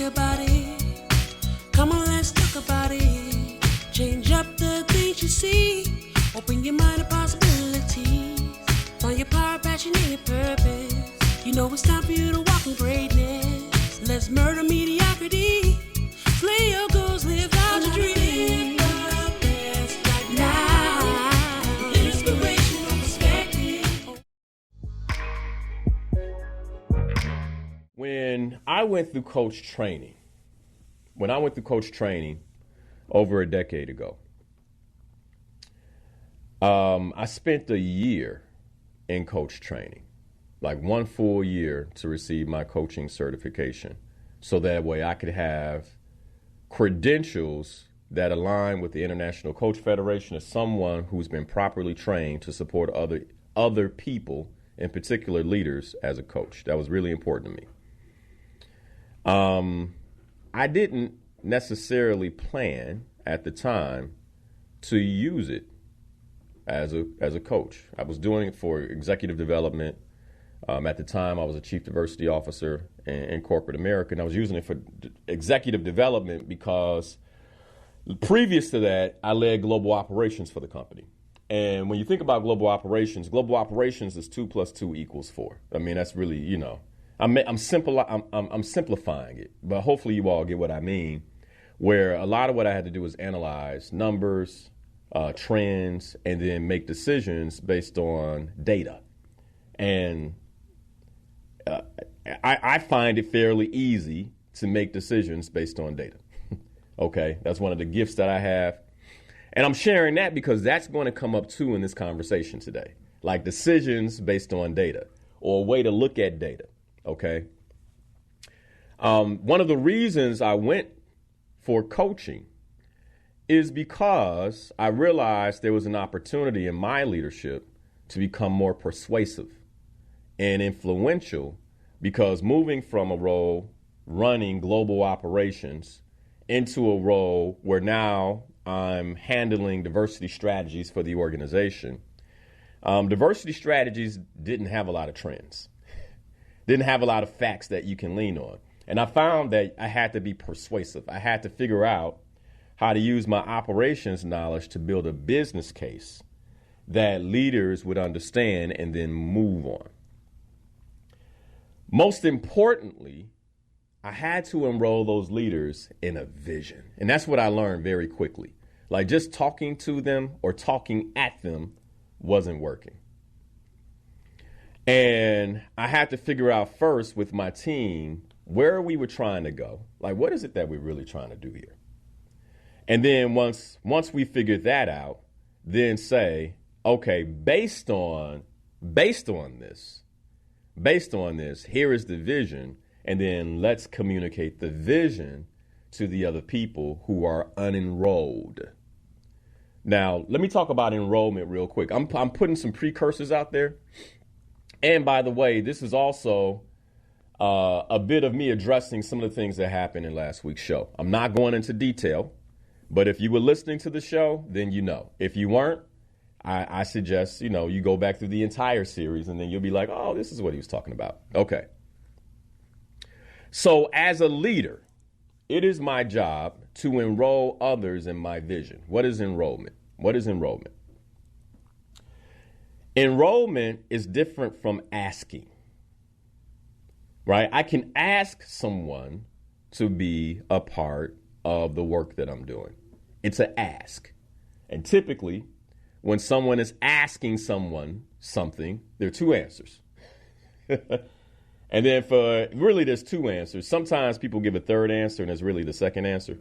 me about it. Come on, let's talk about it. Change up the things you see. Open your mind to possibilities. Find your power, passion, and your purpose. You know it's time for you to walk in greatness. Let's murder mediocrity. Slay your goals, live out your dreams. Right now. Inspirational perspective. When I went through coach training over a decade ago, I spent a year in coach training, like 1 full year to receive my coaching certification. So that way I could have credentials that align with the International Coach Federation as someone who's been properly trained to support other people, in particular leaders, as a coach. That was really important to me. I didn't necessarily plan at the time to use it as a coach. I was doing it for executive development. At the time, I was a chief diversity officer in corporate America, and I was using it for executive development because previous to that, I led global operations for the company. And when you think about global operations is 2 + 2 = 4. I mean, that's really, I'm simplifying it, but hopefully you all get what I mean, where a lot of what I had to do was analyze numbers, trends, and then make decisions based on data. And I find it fairly easy to make decisions based on data. Okay, that's one of the gifts that I have. And I'm sharing that because that's going to come up too in this conversation today, like decisions based on data or a way to look at data. Okay. One of the reasons I went for coaching is because I realized there was an opportunity in my leadership to become more persuasive and influential, because moving from a role running global operations into a role where now I'm handling diversity strategies for the organization. Diversity strategies didn't have a lot of trends, didn't have a lot of facts that you can lean on. And I found that I had to be persuasive. I had to figure out how to use my operations knowledge to build a business case that leaders would understand and then move on. Most importantly, I had to enroll those leaders in a vision. And that's what I learned very quickly. Like just talking to them or talking at them wasn't working. And I had to figure out first with my team where we were trying to go. Like, what is it that we're really trying to do here? And then once we figured that out, then say, okay, based on this, here is the vision. And then let's communicate the vision to the other people who are unenrolled. Now, let me talk about enrollment real quick. I'm putting some precursors out there. And by the way, this is also a bit of me addressing some of the things that happened in last week's show. I'm not going into detail, but if you were listening to the show, then you know. If you weren't, I suggest, you go back through the entire series and then you'll be like, oh, this is what he was talking about. Okay. So as a leader, it is my job to enroll others in my vision. What is enrollment? Enrollment is different from asking, right? I can ask someone to be a part of the work that I'm doing. It's an ask. And typically, when someone is asking someone something, there are two answers. And then there's two answers. Sometimes people give a third answer and it's really the second answer,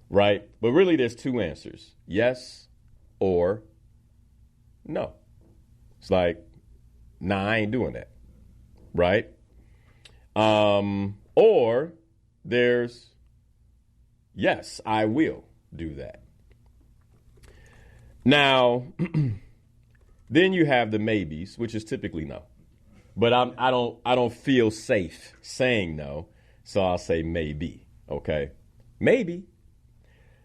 right? But really there's two answers, yes or no. It's like, nah, I ain't doing that, right? Or there's, yes, I will do that. Now, then you have the maybes, which is typically no. But I don't feel safe saying no, so I'll say maybe, okay? Maybe.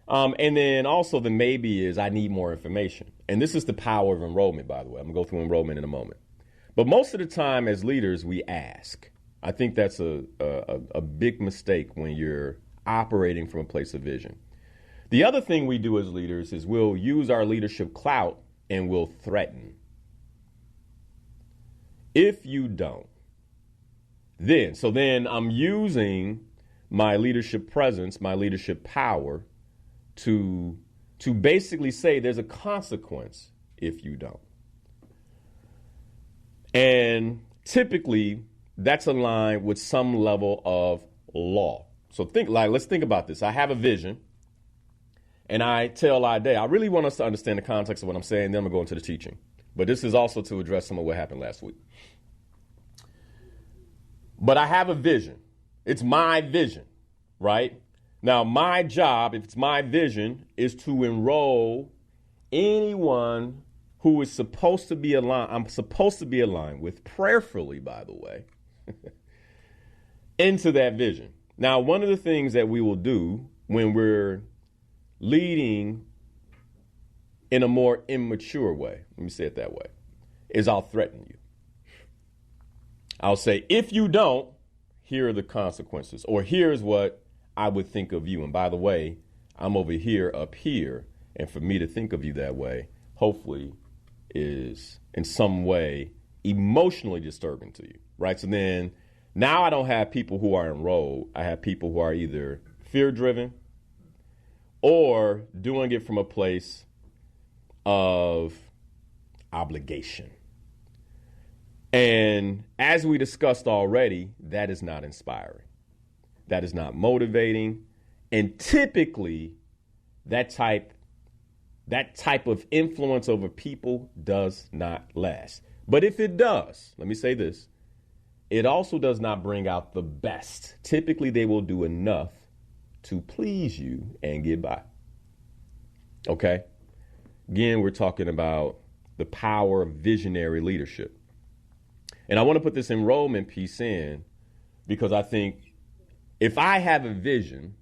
And then also the maybe is I need more information. And this is the power of enrollment, by the way. I'm going to go through enrollment in a moment. But most of the time as leaders, we ask. I think that's a big mistake when you're operating from a place of vision. The other thing we do as leaders is we'll use our leadership clout and we'll threaten. If you don't, then I'm using my leadership presence, my leadership power to basically say there's a consequence if you don't. And typically that's aligned with some level of law. So let's think about this. I have a vision and I tell Ide, I really want us to understand the context of what I'm saying, then I'm gonna go into the teaching. But this is also to address some of what happened last week. But I have a vision. It's my vision, right? Now, my job, if it's my vision, is to enroll anyone who is supposed to be aligned, I'm supposed to be aligned with, prayerfully, by the way, into that vision. Now, one of the things that we will do when we're leading in a more immature way, let me say it that way, is I'll threaten you. I'll say, if you don't, here are the consequences, or here's what I would think of you. And by the way, I'm over here, up here, and for me to think of you that way, hopefully is in some way emotionally disturbing to you, right? So then now I don't have people who are enrolled. I have people who are either fear-driven or doing it from a place of obligation. And as we discussed already, that is not inspiring. That is not motivating. And typically, that type of influence over people does not last. But if it does, let me say this, it also does not bring out the best. Typically, they will do enough to please you and get by. Okay? Again, we're talking about the power of visionary leadership. And I want to put this enrollment piece in because I think if I have a vision,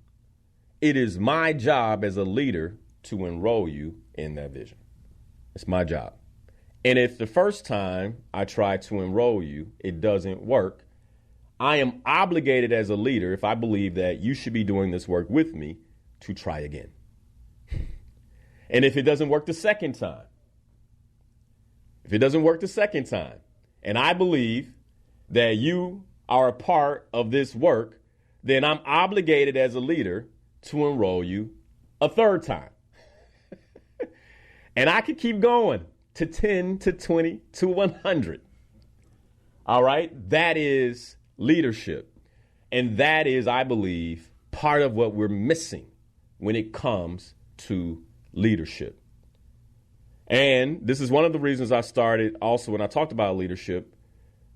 it is my job as a leader to enroll you in that vision. It's my job. And if the first time I try to enroll you, it doesn't work, I am obligated as a leader, if I believe that you should be doing this work with me, to try again. And if it doesn't work the second time, and I believe that you are a part of this work, then I'm obligated as a leader to enroll you a third time. And I could keep going to 10, to 20, to 100. All right? That is leadership. And that is, I believe, part of what we're missing when it comes to leadership. And this is one of the reasons I started also when I talked about leadership,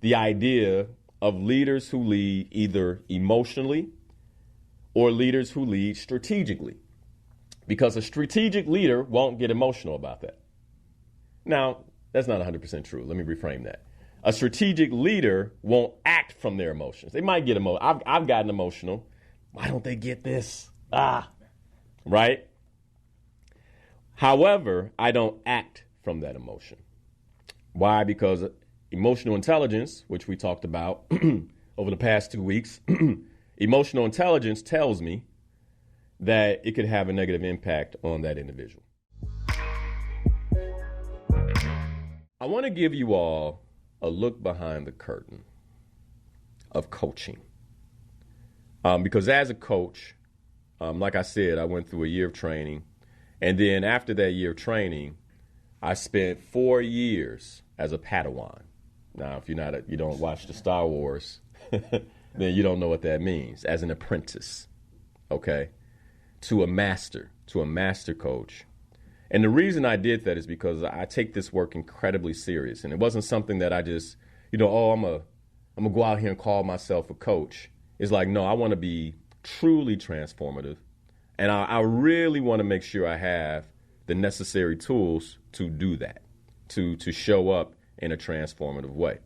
the idea of leaders who lead either emotionally or leaders who lead strategically. Because a strategic leader won't get emotional about that. Now, that's not 100% true. Let me reframe that. A strategic leader won't act from their emotions. They might get emotional. I've gotten emotional. Why don't they get this? Right? However, I don't act from that emotion. Why? Because emotional intelligence, which we talked about over the past 2 weeks, emotional intelligence tells me that it could have a negative impact on that individual. I want to give you all a look behind the curtain of coaching. Because as a coach, like I said, I went through a year of training. And then after that year of training, I spent 4 years as a Padawan. Now, if you don't watch the Star Wars, then you don't know what that means. As an apprentice, okay, to a master coach. And the reason I did that is because I take this work incredibly serious. And it wasn't something that I just, I'm going to go out here and call myself a coach. It's like, no, I want to be truly transformative. And I really want to make sure I have the necessary tools to do that, to show up in a transformative way.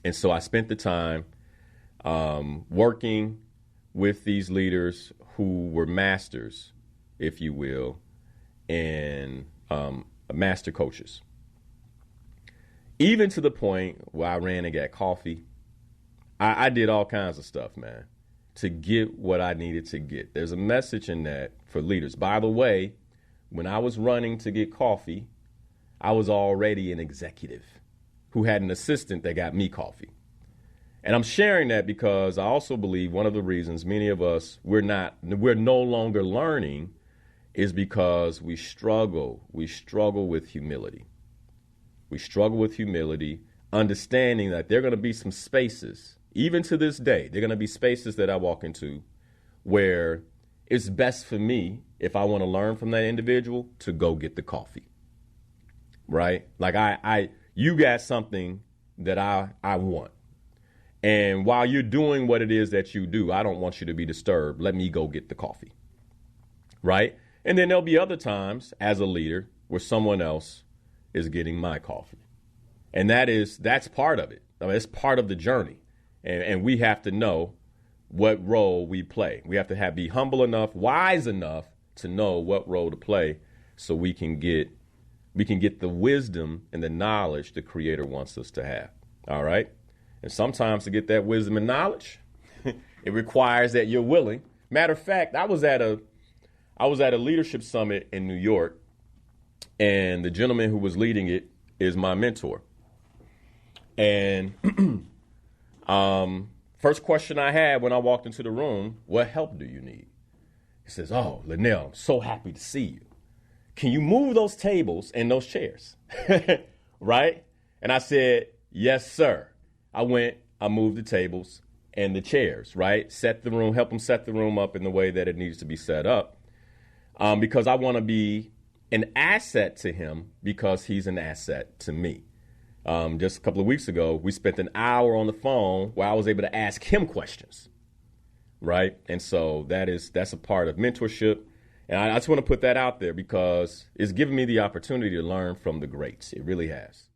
And so I spent the time working with these leaders who were masters, if you will, and master coaches. Even to the point where I ran and got coffee. I did all kinds of stuff, man, to get what I needed to get. There's a message in that for leaders. By the way, when I was running to get coffee, I was already an executive who had an assistant that got me coffee. And I'm sharing that because I also believe one of the reasons many of us, we're no longer learning is because we struggle. We struggle with humility. We struggle with humility, understanding that there are going to be some spaces, even to this day, there are going to be spaces that I walk into where it's best for me, if I want to learn from that individual, to go get the coffee. Right? Like you got something that I want. And while you're doing what it is that you do, I don't want you to be disturbed. Let me go get the coffee. Right? And then there'll be other times as a leader where someone else is getting my coffee. And that's part of it. I mean, it's part of the journey. And we have to know what role we play. We have to be humble enough, wise enough to know what role to play so we can get the wisdom and the knowledge the Creator wants us to have. All right? And sometimes to get that wisdom and knowledge, it requires that you're willing. Matter of fact, I was at a leadership summit in New York, and the gentleman who was leading it is my mentor. And first question I had when I walked into the room, what help do you need? He says, "Oh, Linnell, I'm so happy to see you. Can you move those tables and those chairs?" Right? And I said, "Yes, sir." I moved the tables and the chairs, right? Help him set the room up in the way that it needs to be set up. Because I want to be an asset to him because he's an asset to me. Just a couple of weeks ago, we spent an hour on the phone where I was able to ask him questions, right? And so that's a part of mentorship. And I just want to put that out there because it's given me the opportunity to learn from the greats. It really has.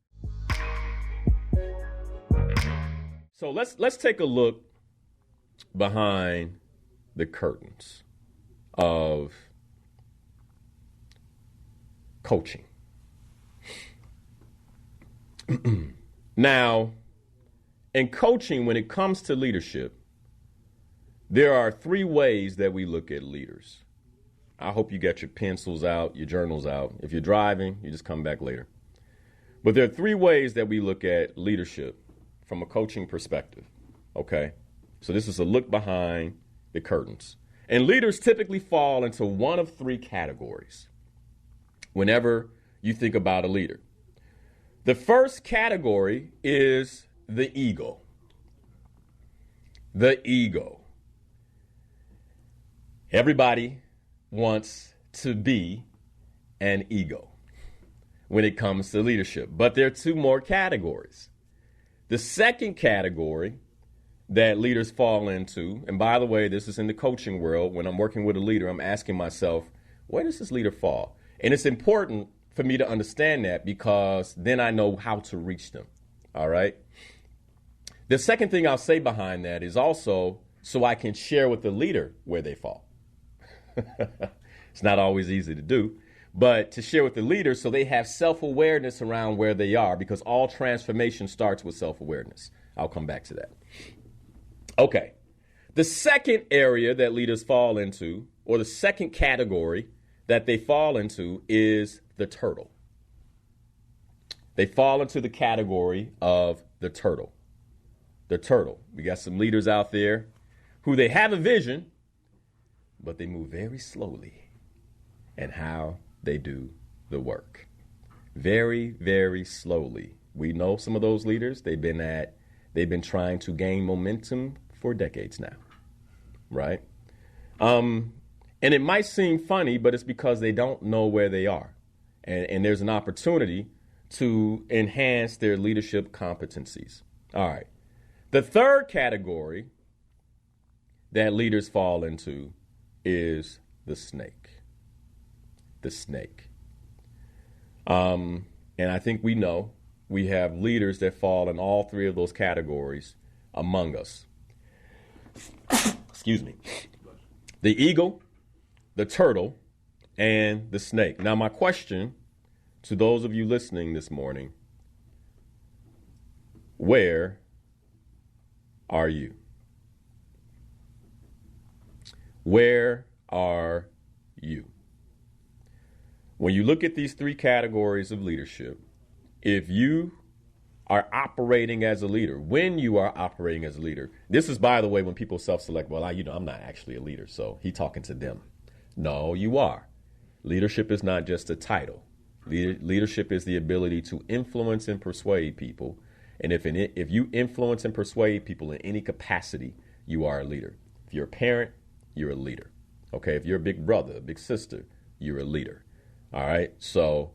So let's take a look behind the curtains of coaching. Now, in coaching, when it comes to leadership, there are 3 ways that we look at leaders. I hope you got your pencils out, your journals out. If you're driving, you just come back later. But there are 3 ways that we look at leadership from a coaching perspective, okay? So this is a look behind the curtains. And leaders typically fall into one of 3 categories whenever you think about a leader. The first category is the ego. The ego. Everybody wants to be an ego when it comes to leadership. But there are 2 more categories. The second category that leaders fall into, and by the way, this is in the coaching world. When I'm working with a leader, I'm asking myself, where does this leader fall? And it's important for me to understand that because then I know how to reach them. All right. The second thing I'll say behind that is also so I can share with the leader where they fall. It's not always easy to do, but to share with the leader so they have self-awareness around where they are, because all transformation starts with self-awareness. I'll come back to that. Okay. The second area that leaders fall into, or the second category that they fall into, is the turtle. They fall into the category of the turtle. The turtle. We got some leaders out there who they have a vision, but they move very slowly in how they do the work. Very, very slowly. We know some of those leaders. They've been trying to gain momentum for decades now, right? And it might seem funny, but it's because they don't know where they are. And there's an opportunity to enhance their leadership competencies. All right. The third category that leaders fall into is the snake. The snake. And I think we know we have leaders that fall in all 3 of those categories among us. Excuse me. The eagle, the turtle, and the snake. Now, my question to those of you listening this morning, where are you? Where are you? When you look at these three categories of leadership, if you are operating as a leader, when you are operating as a leader, this is, by the way, when people self-select, well, I'm not actually a leader, so he's talking to them. No, you are. Leadership is not just a title. Leadership is the ability to influence and persuade people. And if you influence and persuade people in any capacity, you are a leader. If you're a parent, you're a leader. Okay, if you're a big brother, a big sister, you're a leader. All right, so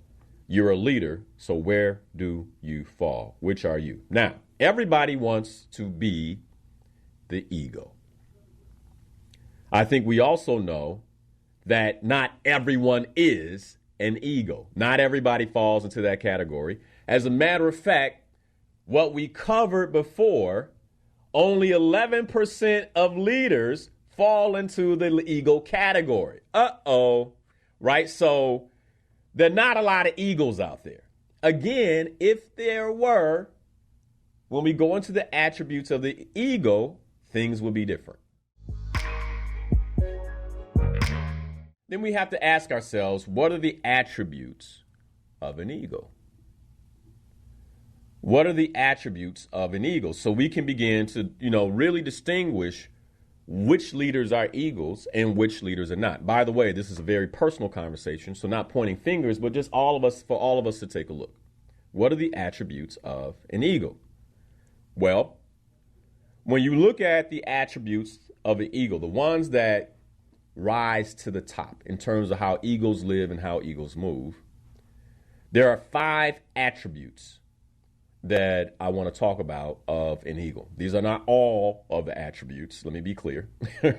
you're a leader. So where do you fall? Which are you? Now, everybody wants to be the ego. I think we also know that not everyone is an ego. Not everybody falls into that category. As a matter of fact, what we covered before, only 11% of leaders fall into the ego category. Right? So there are not a lot of egos out there. Again, if there were, when we go into the attributes of the ego, things will be different. Then we have to ask ourselves, what are the attributes of an ego? What are the attributes of an ego? So we can begin to, really distinguish which leaders are egos and which leaders are not. By the way, this is a very personal conversation, so not pointing fingers, but just for all of us to take a look. What are the attributes of an ego? Well, when you look at the attributes of an ego, the ones that rise to the top in terms of how egos live and how egos move, there are 5 attributes that I want to talk about of an ego. These are not all of the attributes, let me be clear,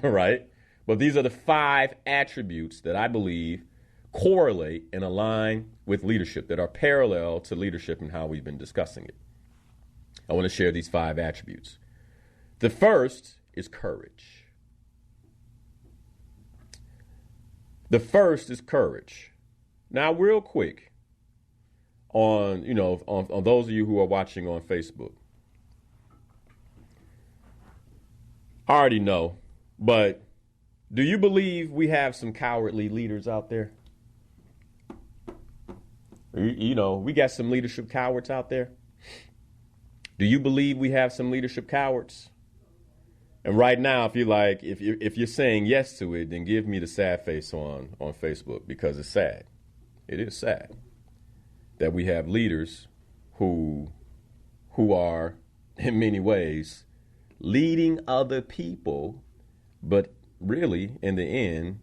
right? But these are the 5 attributes that I believe correlate and align with leadership, that are parallel to leadership and how we've been discussing it. I want to share these 5 attributes. The first is courage. The first is courage. Now, real quick, on those of you who are watching on Facebook, I already know, but do you believe we have some cowardly leaders out there? We got some leadership cowards out there. Do you believe we have some leadership cowards? And right now, if you're saying yes to it, then give me the sad face on Facebook, because it's sad. It is sad that we have leaders who are, in many ways, leading other people, but really, in the end,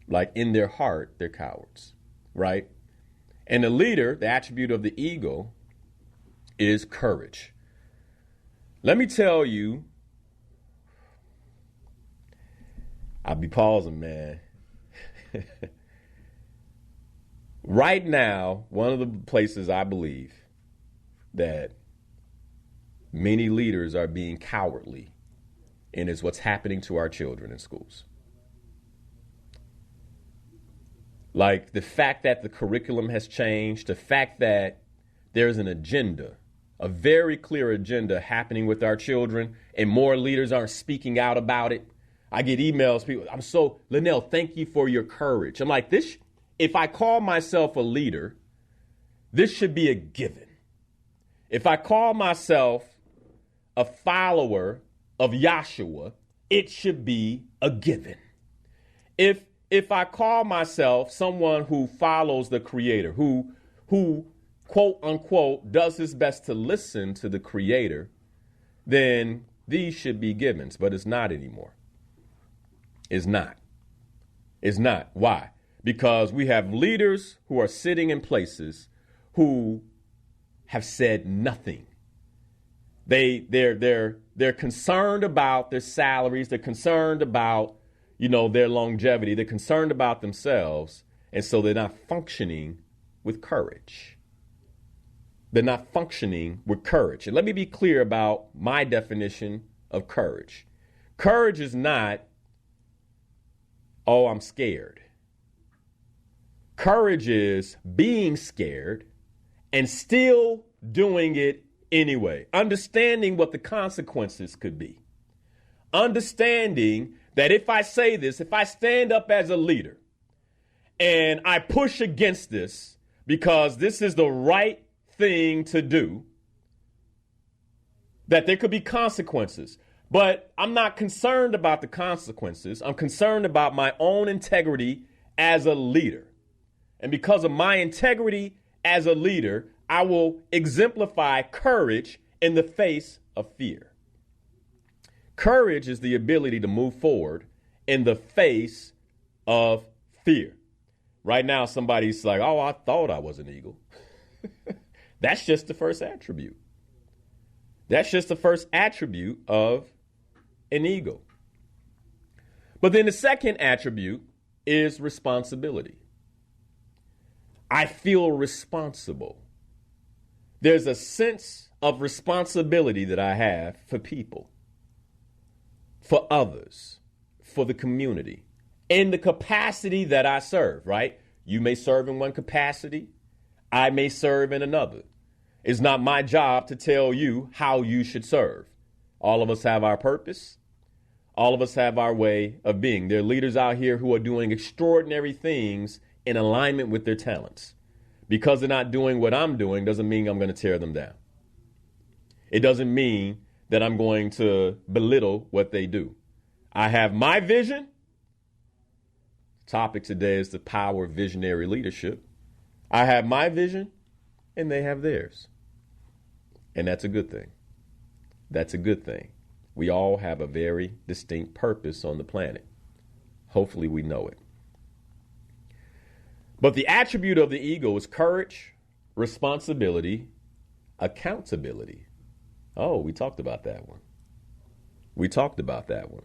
like in their heart, they're cowards, right? And the leader, the attribute of the ego, is courage. Let me tell you, I'll be pausing, man. Right now, one of the places I believe that many leaders are being cowardly in is what's happening to our children in schools. Like the fact that the curriculum has changed, the fact that there's an agenda, a very clear agenda happening with our children, and more leaders aren't speaking out about it. I get emails, people, Linnell, thank you for your courage. I'm like, if I call myself a leader, this should be a given. If I call myself a follower of Yahshua, it should be a given. If I call myself someone who follows the Creator, who quote unquote does his best to listen to the Creator, then these should be givens, but it's not anymore. It's not. It's not. Why? Because we have leaders who are sitting in places who have said nothing. They're concerned about their salaries. They're concerned about, their longevity. They're concerned about themselves. And so they're not functioning with courage. They're not functioning with courage. And let me be clear about my definition of courage. Courage is not, I'm scared. Courage is being scared and still doing it anyway, understanding what the consequences could be. understanding that if I say this, if I stand up as a leader and I push against this because this is the right thing to do, that there could be consequences. But I'm not concerned about the consequences. I'm concerned about my own integrity as a leader. And because of my integrity as a leader, I will exemplify courage in the face of fear. Courage is the ability to move forward in the face of fear. Right now, somebody's like, oh, I thought I was an eagle. That's just the first attribute. That's just the first attribute of an eagle. But then the second attribute is responsibility. I feel responsible. There's a sense of responsibility that I have for people, for others, for the community, in the capacity that I serve, right? You may serve in one capacity. I may serve in another. It's not my job to tell you how you should serve. All of us have our purpose. All of us have our way of being. There are leaders out here who are doing extraordinary things in alignment with their talents. Because they're not doing what I'm doing doesn't mean I'm going to tear them down. It doesn't mean that I'm going to belittle what they do. I have my vision. Topic today is the power of visionary leadership. I have my vision and they have theirs. And that's a good thing. That's a good thing. We all have a very distinct purpose on the planet. Hopefully we know it. But the attribute of the ego is courage, responsibility, accountability. Oh, we talked about that one. We talked about that one.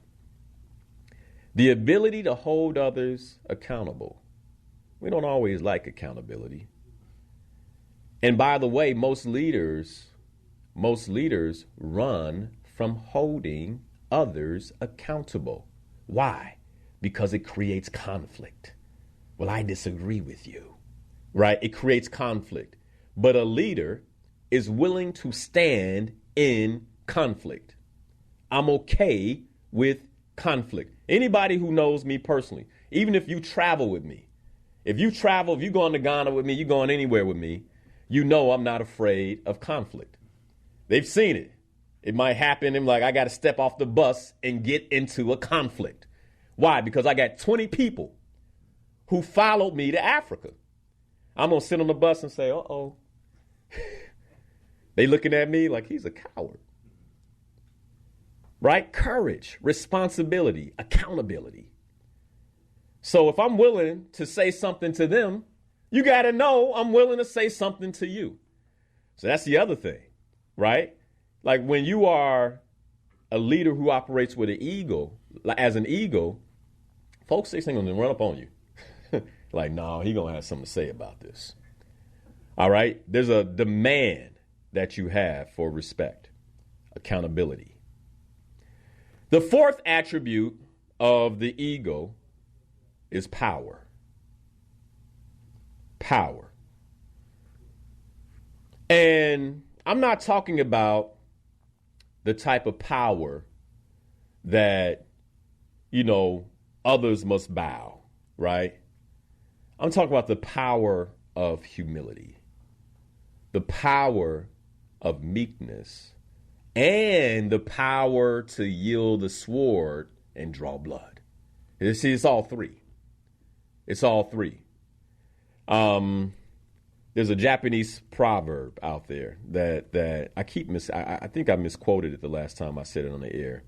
The ability to hold others accountable. We don't always like accountability. And by the way, most leaders run from holding others accountable. Why? Because it creates conflict. Well, I disagree with you, right? It creates conflict. But a leader is willing to stand in conflict. I'm okay with conflict. Anybody who knows me personally, even if you travel with me, if you're going to Ghana with me, you're going anywhere with me, you know I'm not afraid of conflict. They've seen it. It might happen. I'm like, I got to step off the bus and get into a conflict. Why? Because I got 20 people who followed me to Africa. I'm going to sit on the bus and say, uh-oh. They looking at me like he's a coward. Right? Courage, responsibility, accountability. So if I'm willing to say something to them, you got to know I'm willing to say something to you. So that's the other thing, right? Like when you are a leader who operates with an ego, as an ego, folks, they ain't going to run up on you. Like, no, he going to have something to say about this. All right? There's a demand that you have for respect, accountability. The fourth attribute of the ego is power. Power. And I'm not talking about the type of power that, others must bow, right? I'm talking about the power of humility, the power of meekness, and the power to yield the sword and draw blood. You see, it's all three. It's all three. There's a Japanese proverb out there that I keep I think I misquoted it the last time I said it on the air.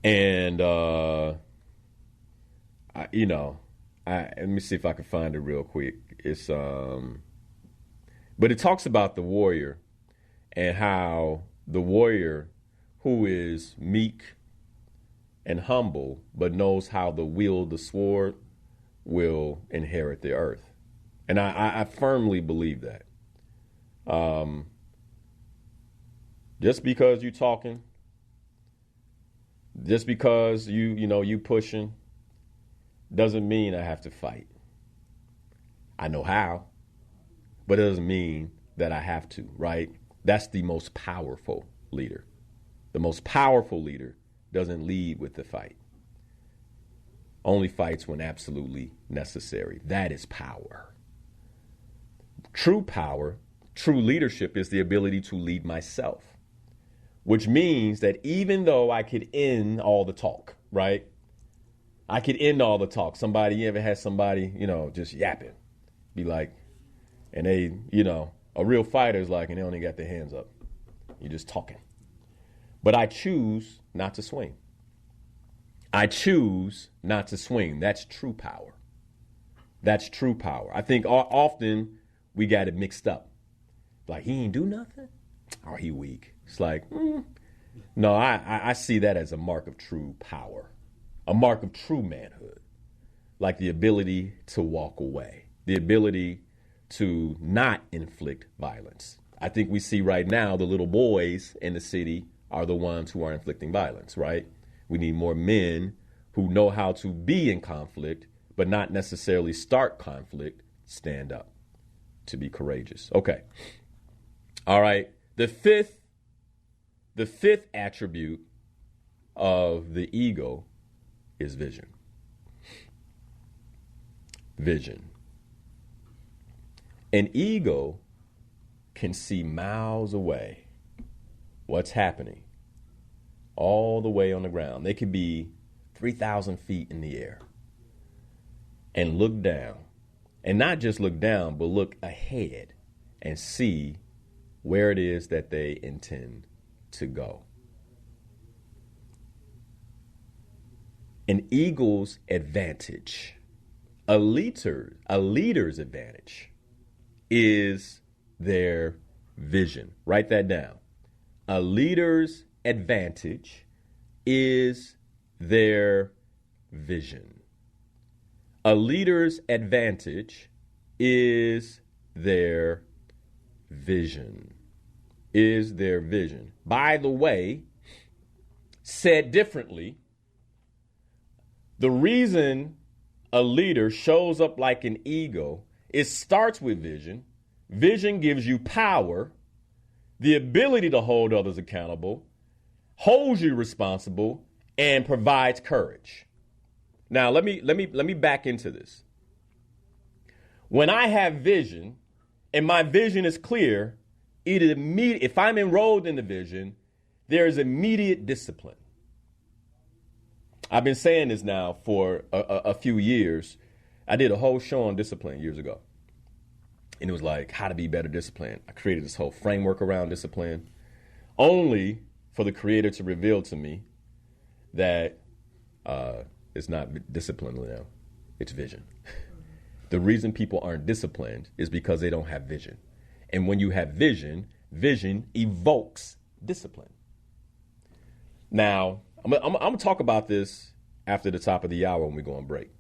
And let me see if I can find it real quick. It's but it talks about the warrior and how the warrior who is meek and humble but knows how to wield the sword will inherit the earth. And I firmly believe that. Just because you're talking, just because you pushing, doesn't mean I have to fight. I know how, but it doesn't mean that I have to, right? That's the most powerful leader. The most powerful leader doesn't lead with the fight. Only fights when absolutely necessary. That is power. True power, true leadership is the ability to lead myself, which means that even though I could end all the talk, right? I could end all the talk. You ever had somebody, just yapping, be like, and they, a real fighter is like, and they only got their hands up. You're just talking. But I choose not to swing. I choose not to swing. That's true power. That's true power. I think often we got it mixed up. Like, he ain't do nothing? Or he weak? It's like, no, I see that as a mark of true power, a mark of true manhood, like the ability to walk away, the ability to not inflict violence. I think we see right now the little boys in the city are the ones who are inflicting violence, right? We need more men who know how to be in conflict, but not necessarily start conflict, stand up, to be courageous. Okay. All right. The fifth attribute of the ego is vision. Vision. An ego can see miles away what's happening all the way on the ground. They could be 3,000 feet in the air and look down, and not just look down, but look ahead and see where it is that they intend to go. An eagle's advantage, a leader's advantage is their vision. Write that down. A leader's advantage is their vision. A leader's advantage is their vision. Is their vision. By the way, said differently, the reason a leader shows up like an ego, it starts with vision. Vision gives you power, the ability to hold others accountable, holds you responsible, and provides courage. Now, let me back into this. When I have vision and my vision is clear, if I'm enrolled in the vision, there is immediate discipline. I've been saying this now for a few years. I did a whole show on discipline years ago. And it was like how to be better disciplined. I created this whole framework around discipline, only for the creator to reveal to me that it's not discipline now, it's vision. The reason people aren't disciplined is because they don't have vision. And when you have vision, vision evokes discipline. Now, I'm going to talk about this after the top of the hour when we go on break.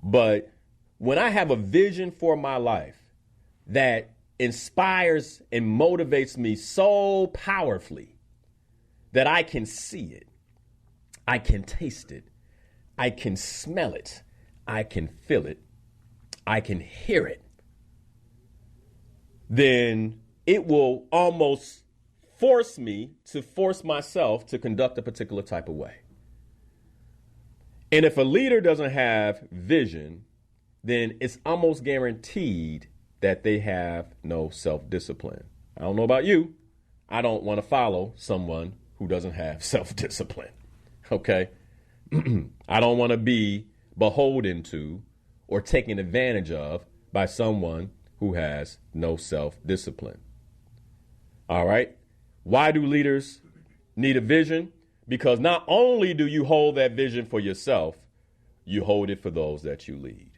But when I have a vision for my life that inspires and motivates me so powerfully that I can see it, I can taste it, I can smell it, I can feel it, I can hear it, then it will almost force me to force myself to conduct a particular type of way. And if a leader doesn't have vision, then it's almost guaranteed that they have no self-discipline. I don't know about you. I don't want to follow someone who doesn't have self-discipline. Okay? I don't want to be beholden to or taken advantage of by someone who has no self-discipline. All right? Why do leaders need a vision? Because not only do you hold that vision for yourself, you hold it for those that you lead.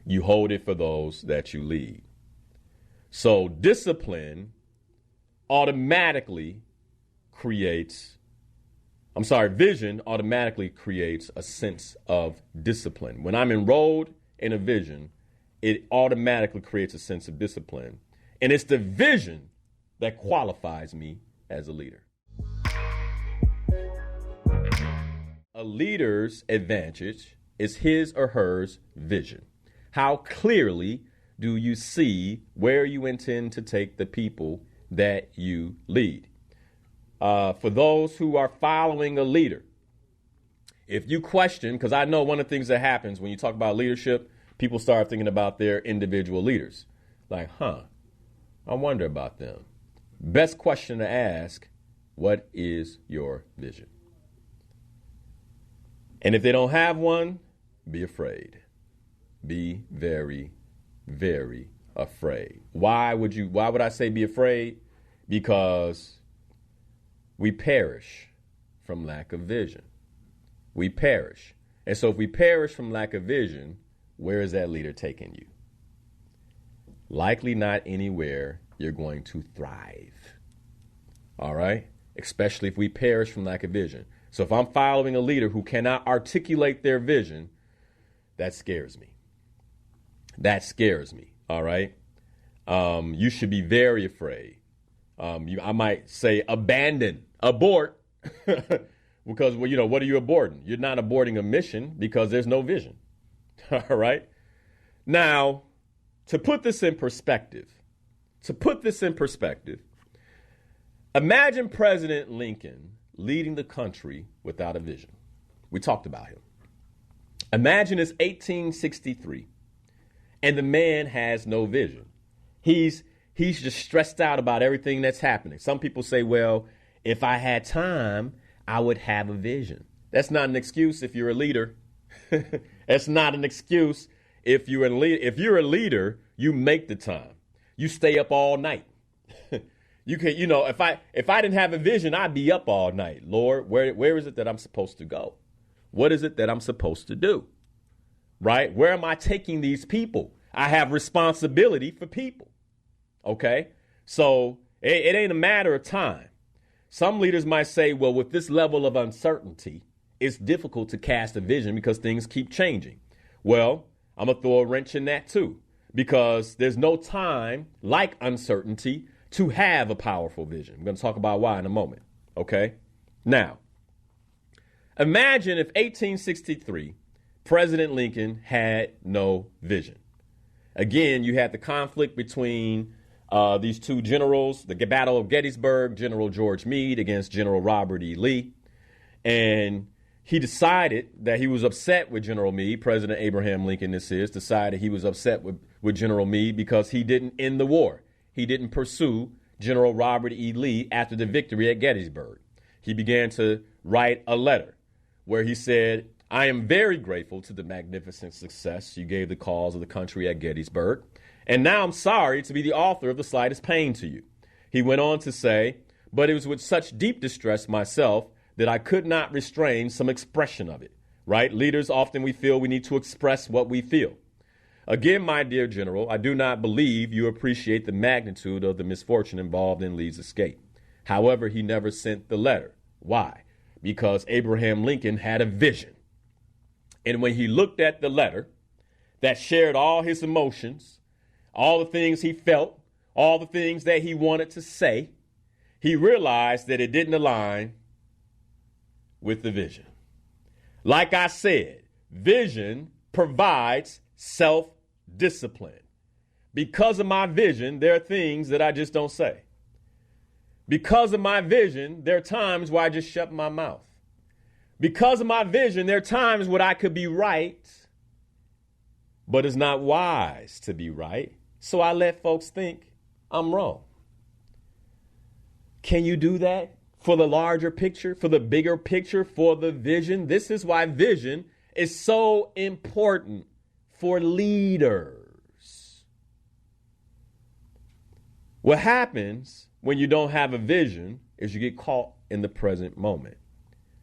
You hold it for those that you lead. So discipline automatically vision automatically creates a sense of discipline. When I'm enrolled in a vision, it automatically creates a sense of discipline. And it's the vision that qualifies me as a leader. A leader's advantage is his or her vision. How clearly do you see where you intend to take the people that you lead? For those who are following a leader, if you question, because I know one of the things that happens when you talk about leadership, people start thinking about their individual leaders. Like, I wonder about them. Best question to ask, what is your vision? And if they don't have one, be afraid. Be very, very afraid. Why would I say be afraid? Because we perish from lack of vision. We perish. And so if we perish from lack of vision, where is that leader taking you? Likely not anywhere you're going to thrive. All right? Especially if we perish from lack of vision. So if I'm following a leader who cannot articulate their vision, that scares me. That scares me. All right? You should be very afraid. I might say abort. Because, what are you aborting? You're not aborting a mission because there's no vision. All right? Now, to put this in perspective, imagine President Lincoln leading the country without a vision. We talked about him. Imagine it's 1863 and the man has no vision. He's just stressed out about everything that's happening. Some people say, well, if I had time, I would have a vision. That's not an excuse if you're a leader. That's not an excuse if you're a leader. If you're a leader, you make the time. You stay up all night. You can, if I didn't have a vision, I'd be up all night. Lord, where is it that I'm supposed to go? What is it that I'm supposed to do? Right? Where am I taking these people? I have responsibility for people. Okay? So it ain't a matter of time. Some leaders might say, well, with this level of uncertainty, it's difficult to cast a vision because things keep changing. Well, I'm going to throw a wrench in that too, because there's no time like uncertainty to have a powerful vision. I'm going to talk about why in a moment. Okay? Now, imagine if 1863, President Lincoln had no vision. Again, you had the conflict between these two generals, the Battle of Gettysburg, General George Meade against General Robert E. Lee. And he decided that he was upset with General Meade. President Abraham Lincoln, decided he was upset with General Meade because he didn't end the war. He didn't pursue General Robert E. Lee after the victory at Gettysburg. He began to write a letter where he said, I am very grateful to the magnificent success you gave the cause of the country at Gettysburg. And now I'm sorry to be the author of the slightest pain to you. He went on to say, but it was with such deep distress myself that I could not restrain some expression of it, right? Leaders, often we feel we need to express what we feel. Again, my dear General, I do not believe you appreciate the magnitude of the misfortune involved in Lee's escape. However, he never sent the letter. Why? Because Abraham Lincoln had a vision. And when he looked at the letter that shared all his emotions, all the things he felt, all the things that he wanted to say, he realized that it didn't align with the vision. Like I said, vision provides self-discipline. Because of my vision, there are things that I just don't say. Because of my vision, there are times where I just shut my mouth. Because of my vision, there are times when I could be right, but it's not wise to be right. So I let folks think I'm wrong. Can you do that for the larger picture, for the bigger picture, for the vision? This is why vision is so important for leaders. What happens when you don't have a vision is you get caught in the present moment.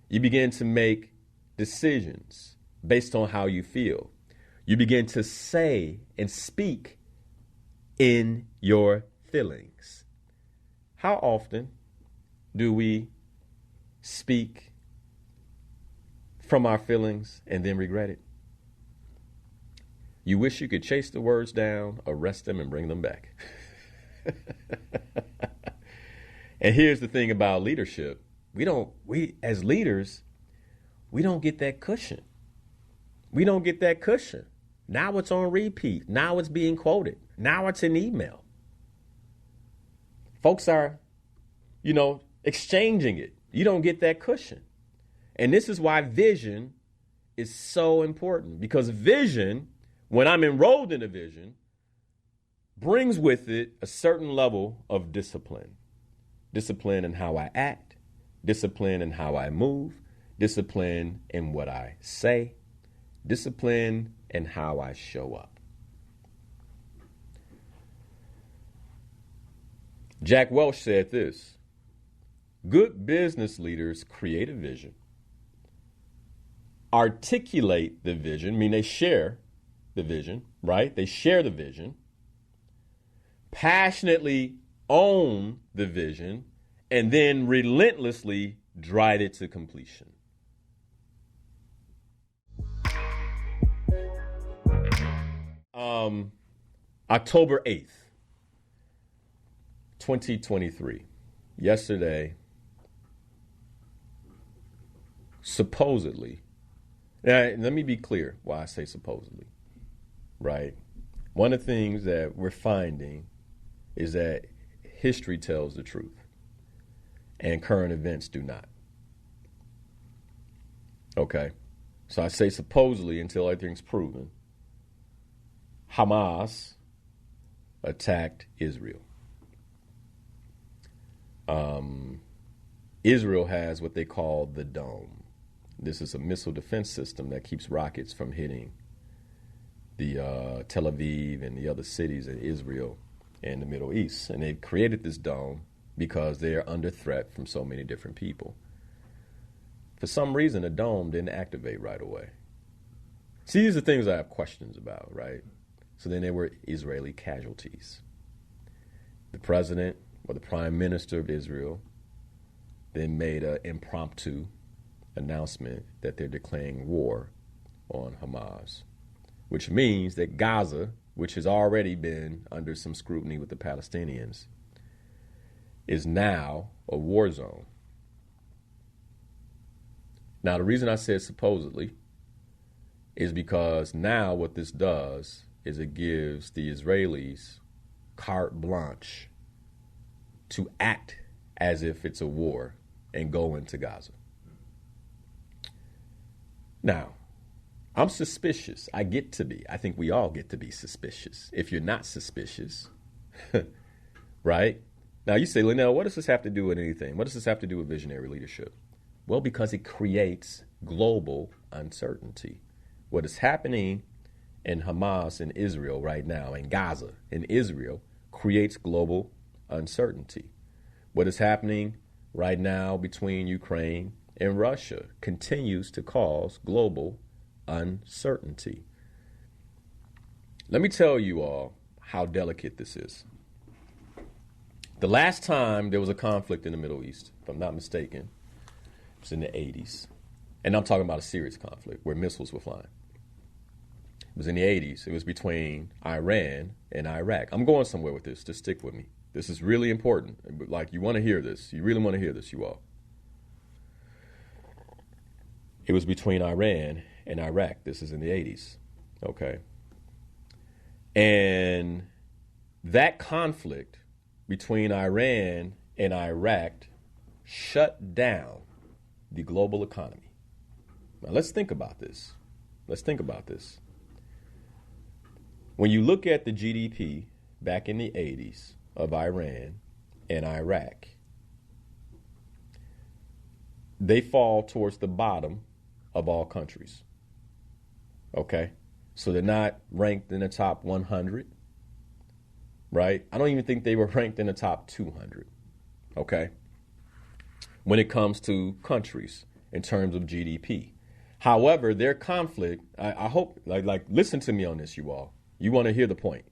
You begin to make decisions based on how you feel. You begin to say and speak in your feelings. How often do we speak from our feelings and then regret it? You wish you could chase the words down, arrest them, and bring them back. And here's the thing about leadership. We as leaders, we don't get that cushion. We don't get that cushion. Now it's on repeat. Now it's being quoted. Now it's an email. Folks are, exchanging it. You don't get that cushion. And this is why vision is so important, because vision, when I'm enrolled in a vision, brings with it a certain level of discipline. Discipline in how I act, discipline in how I move, discipline in what I say, discipline in how I show up. Jack Welch said this: good business leaders create a vision, articulate the vision, mean they share the vision, right? They share the vision, passionately own the vision, and then relentlessly drive it to completion. October 8th, 2023. Yesterday, supposedly, now let me be clear why I say supposedly, right? One of the things that we're finding is that history tells the truth and current events do not. Okay, so I say supposedly until everything's proven. Hamas attacked Israel. Israel has what they call the Dome. This is a missile defense system that keeps rockets from hitting the Tel Aviv and the other cities in Israel and the Middle East. And they've created this dome because they are under threat from so many different people. For some reason, the dome didn't activate right away. See, these are things I have questions about, right? So then there were Israeli casualties. The president or the prime minister of Israel then made an impromptu announcement that they're declaring war on Hamas, which means that Gaza, which has already been under some scrutiny with the Palestinians, is now a war zone. Now, the reason I said supposedly is because now what this does is it gives the Israelis carte blanche to act as if it's a war and go into Gaza. Now, I'm suspicious. I get to be. I think we all get to be suspicious. If you're not suspicious, right? Now you say, Linnell, what does this have to do with anything? What does this have to do with visionary leadership? Well, because it creates global uncertainty. What is happening in Hamas in Israel right now, in Gaza, in Israel, creates global uncertainty. What is happening right now between Ukraine and Russia continues to cause global uncertainty. Let me tell you all how delicate this is. The last time there was a conflict in the Middle East, if I'm not mistaken, it was in the 80s. And I'm talking about a serious conflict where missiles were flying. It was in the 80s. It was between Iran and Iraq. I'm going somewhere with this. Just stick with me. This is really important. Like, you want to hear this. You really want to hear this, you all. It was between Iran and Iraq. This is in the 80s. Okay. And that conflict between Iran and Iraq shut down the global economy. Now, let's think about this. Let's think about this. When you look at the GDP back in the 80s of Iran and Iraq, they fall towards the bottom of all countries. Okay? So they're not ranked in the top 100, right? I don't even think they were ranked in the top 200, okay? When it comes to countries in terms of GDP. However, their conflict, I hope, like, listen to me on this, you all. You want to hear the point.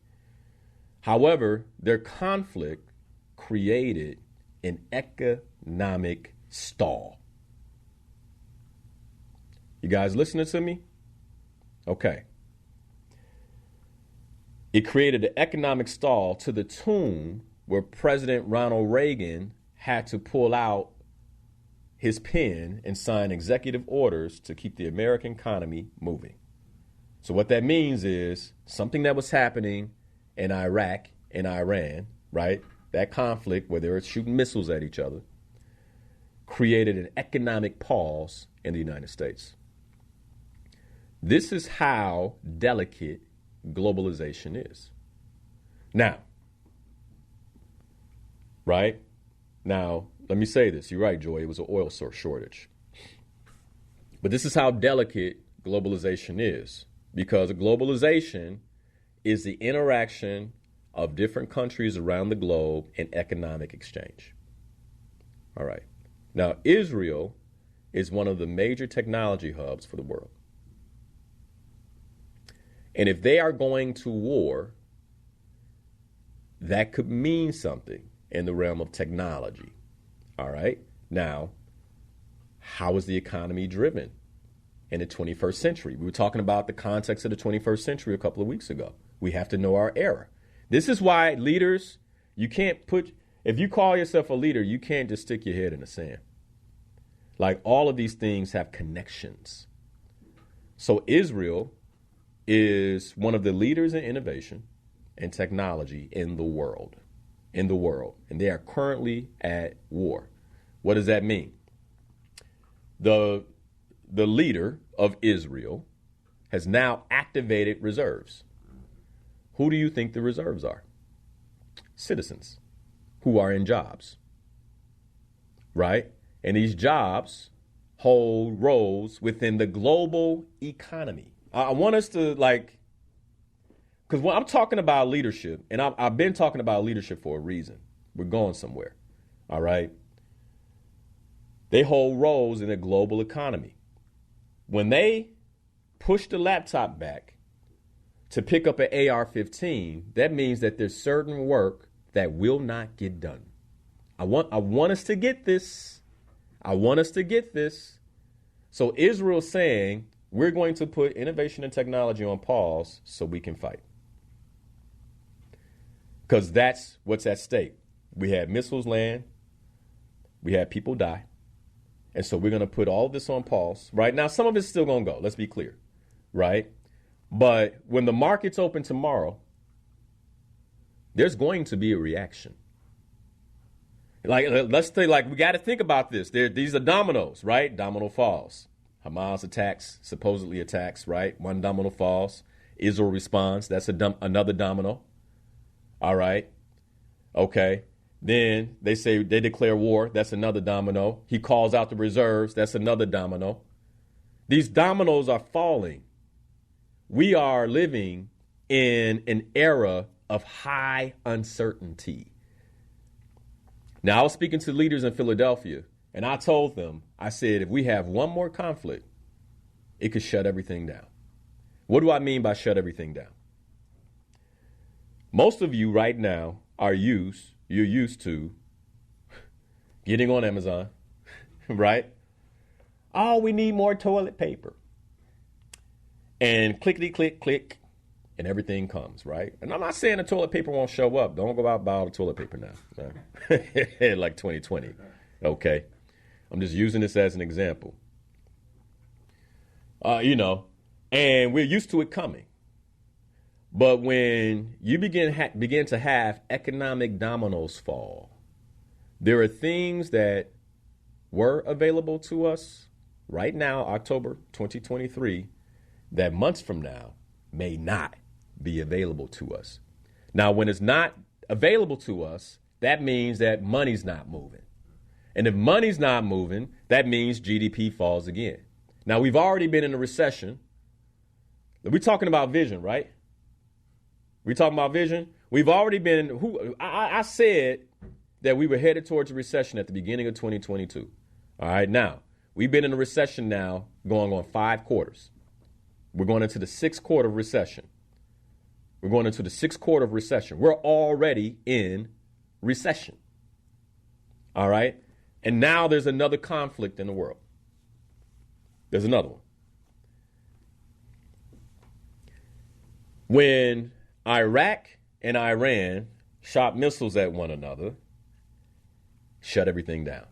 However, their conflict created an economic stall. You guys listening to me? Okay. It created an economic stall to the tune where President Ronald Reagan had to pull out his pen and sign executive orders to keep the American economy moving. So what that means is something that was happening in Iraq and Iran, right? That conflict where they were shooting missiles at each other. created an economic pause in the United States. This is how delicate globalization is. Now, right? Now, let me say this. You're right, Joy. It was an oil source shortage. But this is how delicate globalization is, because globalization is the interaction of different countries around the globe in economic exchange. All right. Now, Israel is one of the major technology hubs for the world. And if they are going to war, that could mean something in the realm of technology. All right. Now, how is the economy driven in the 21st century? We were talking about the context of the 21st century a couple of weeks ago. We have to know our era. This is why leaders, you can't if you call yourself a leader, you can't just stick your head in the sand. Like, all of these things have connections. So Israel is one of the leaders in innovation and technology in the world. And they are currently at war. What does that mean? The leader of Israel has now activated reserves. Who do you think the reserves are? Citizens who are in jobs, right? And these jobs hold roles within the global economy. I want us to, because when I'm talking about leadership, and I've been talking about leadership for a reason. We're going somewhere, all right? They hold roles in the global economy. When they push the laptop back to pick up an AR-15, that means that there's certain work that will not get done. I want us to get this. So Israel's saying, we're going to put innovation and technology on pause so we can fight. Because that's what's at stake. We had missiles land. We had people die. And so we're going to put all of this on pause. Right now, some of it's still going to go. Let's be clear. Right? But when the markets open tomorrow, there's going to be a reaction. Let's say, we got to think about this. These are dominoes, right? Domino falls. Hamas supposedly attacks, right? One domino falls. Israel responds. That's another domino. All right. Okay. Then they say they declare war. That's another domino. He calls out the reserves. That's another domino. These dominoes are falling. We are living in an era of high uncertainty. Now, I was speaking to leaders in Philadelphia, and I told them, I said, if we have one more conflict, it could shut everything down. What do I mean by shut everything down? Most of you right now you're used to getting on Amazon, right? Oh, we need more toilet paper. And clickety click, click, and everything comes, right? And I'm not saying the toilet paper won't show up. Don't go out and buy all the toilet paper now. Like 2020. Okay. I'm just using this as an example. And we're used to it coming. But when you begin to have economic dominoes fall, there are things that were available to us right now, October 2023, that months from now may not be available to us. Now, when it's not available to us, that means that money's not moving. And if money's not moving, that means GDP falls again. Now, we've already been in a recession. We're talking about vision, right? We're talking about vision. We've already been, I said that we were headed towards a recession at the beginning of 2022. All right, now, we've been in a recession now going on 5 quarters. We're going into the 6th quarter of recession. We're already in recession. All right? And now there's another conflict in the world. There's another one. When Iraq and Iran shot missiles at one another, shut everything down.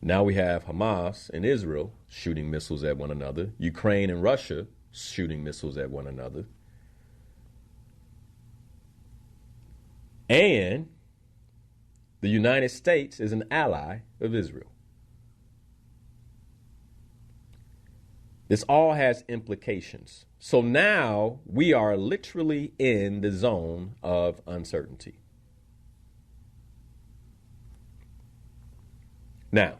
Now we have Hamas and Israel shooting missiles at one another, Ukraine and Russia shooting missiles at one another. And The United States is an ally of Israel. This all has implications. So now we are literally in the zone of uncertainty. Now,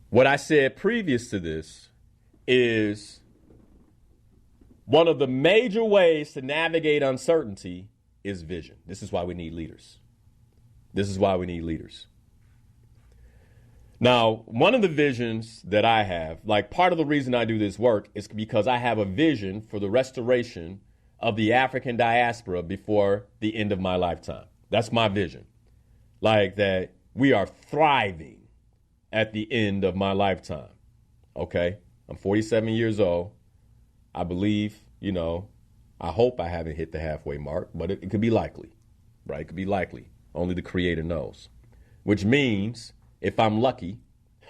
what I said previous to this is one of the major ways to navigate uncertainty is vision. This is why we need leaders. This is why we need leaders. Now, one of the visions that I have, like part of the reason I do this work is because I have a vision for the restoration of the African diaspora before the end of my lifetime. That's my vision. Like that we are thriving at the end of my lifetime. Okay? I'm 47 years old. I believe, I hope I haven't hit the halfway mark, but it could be likely, right? It could be likely. Only the Creator knows. Which means, if I'm lucky,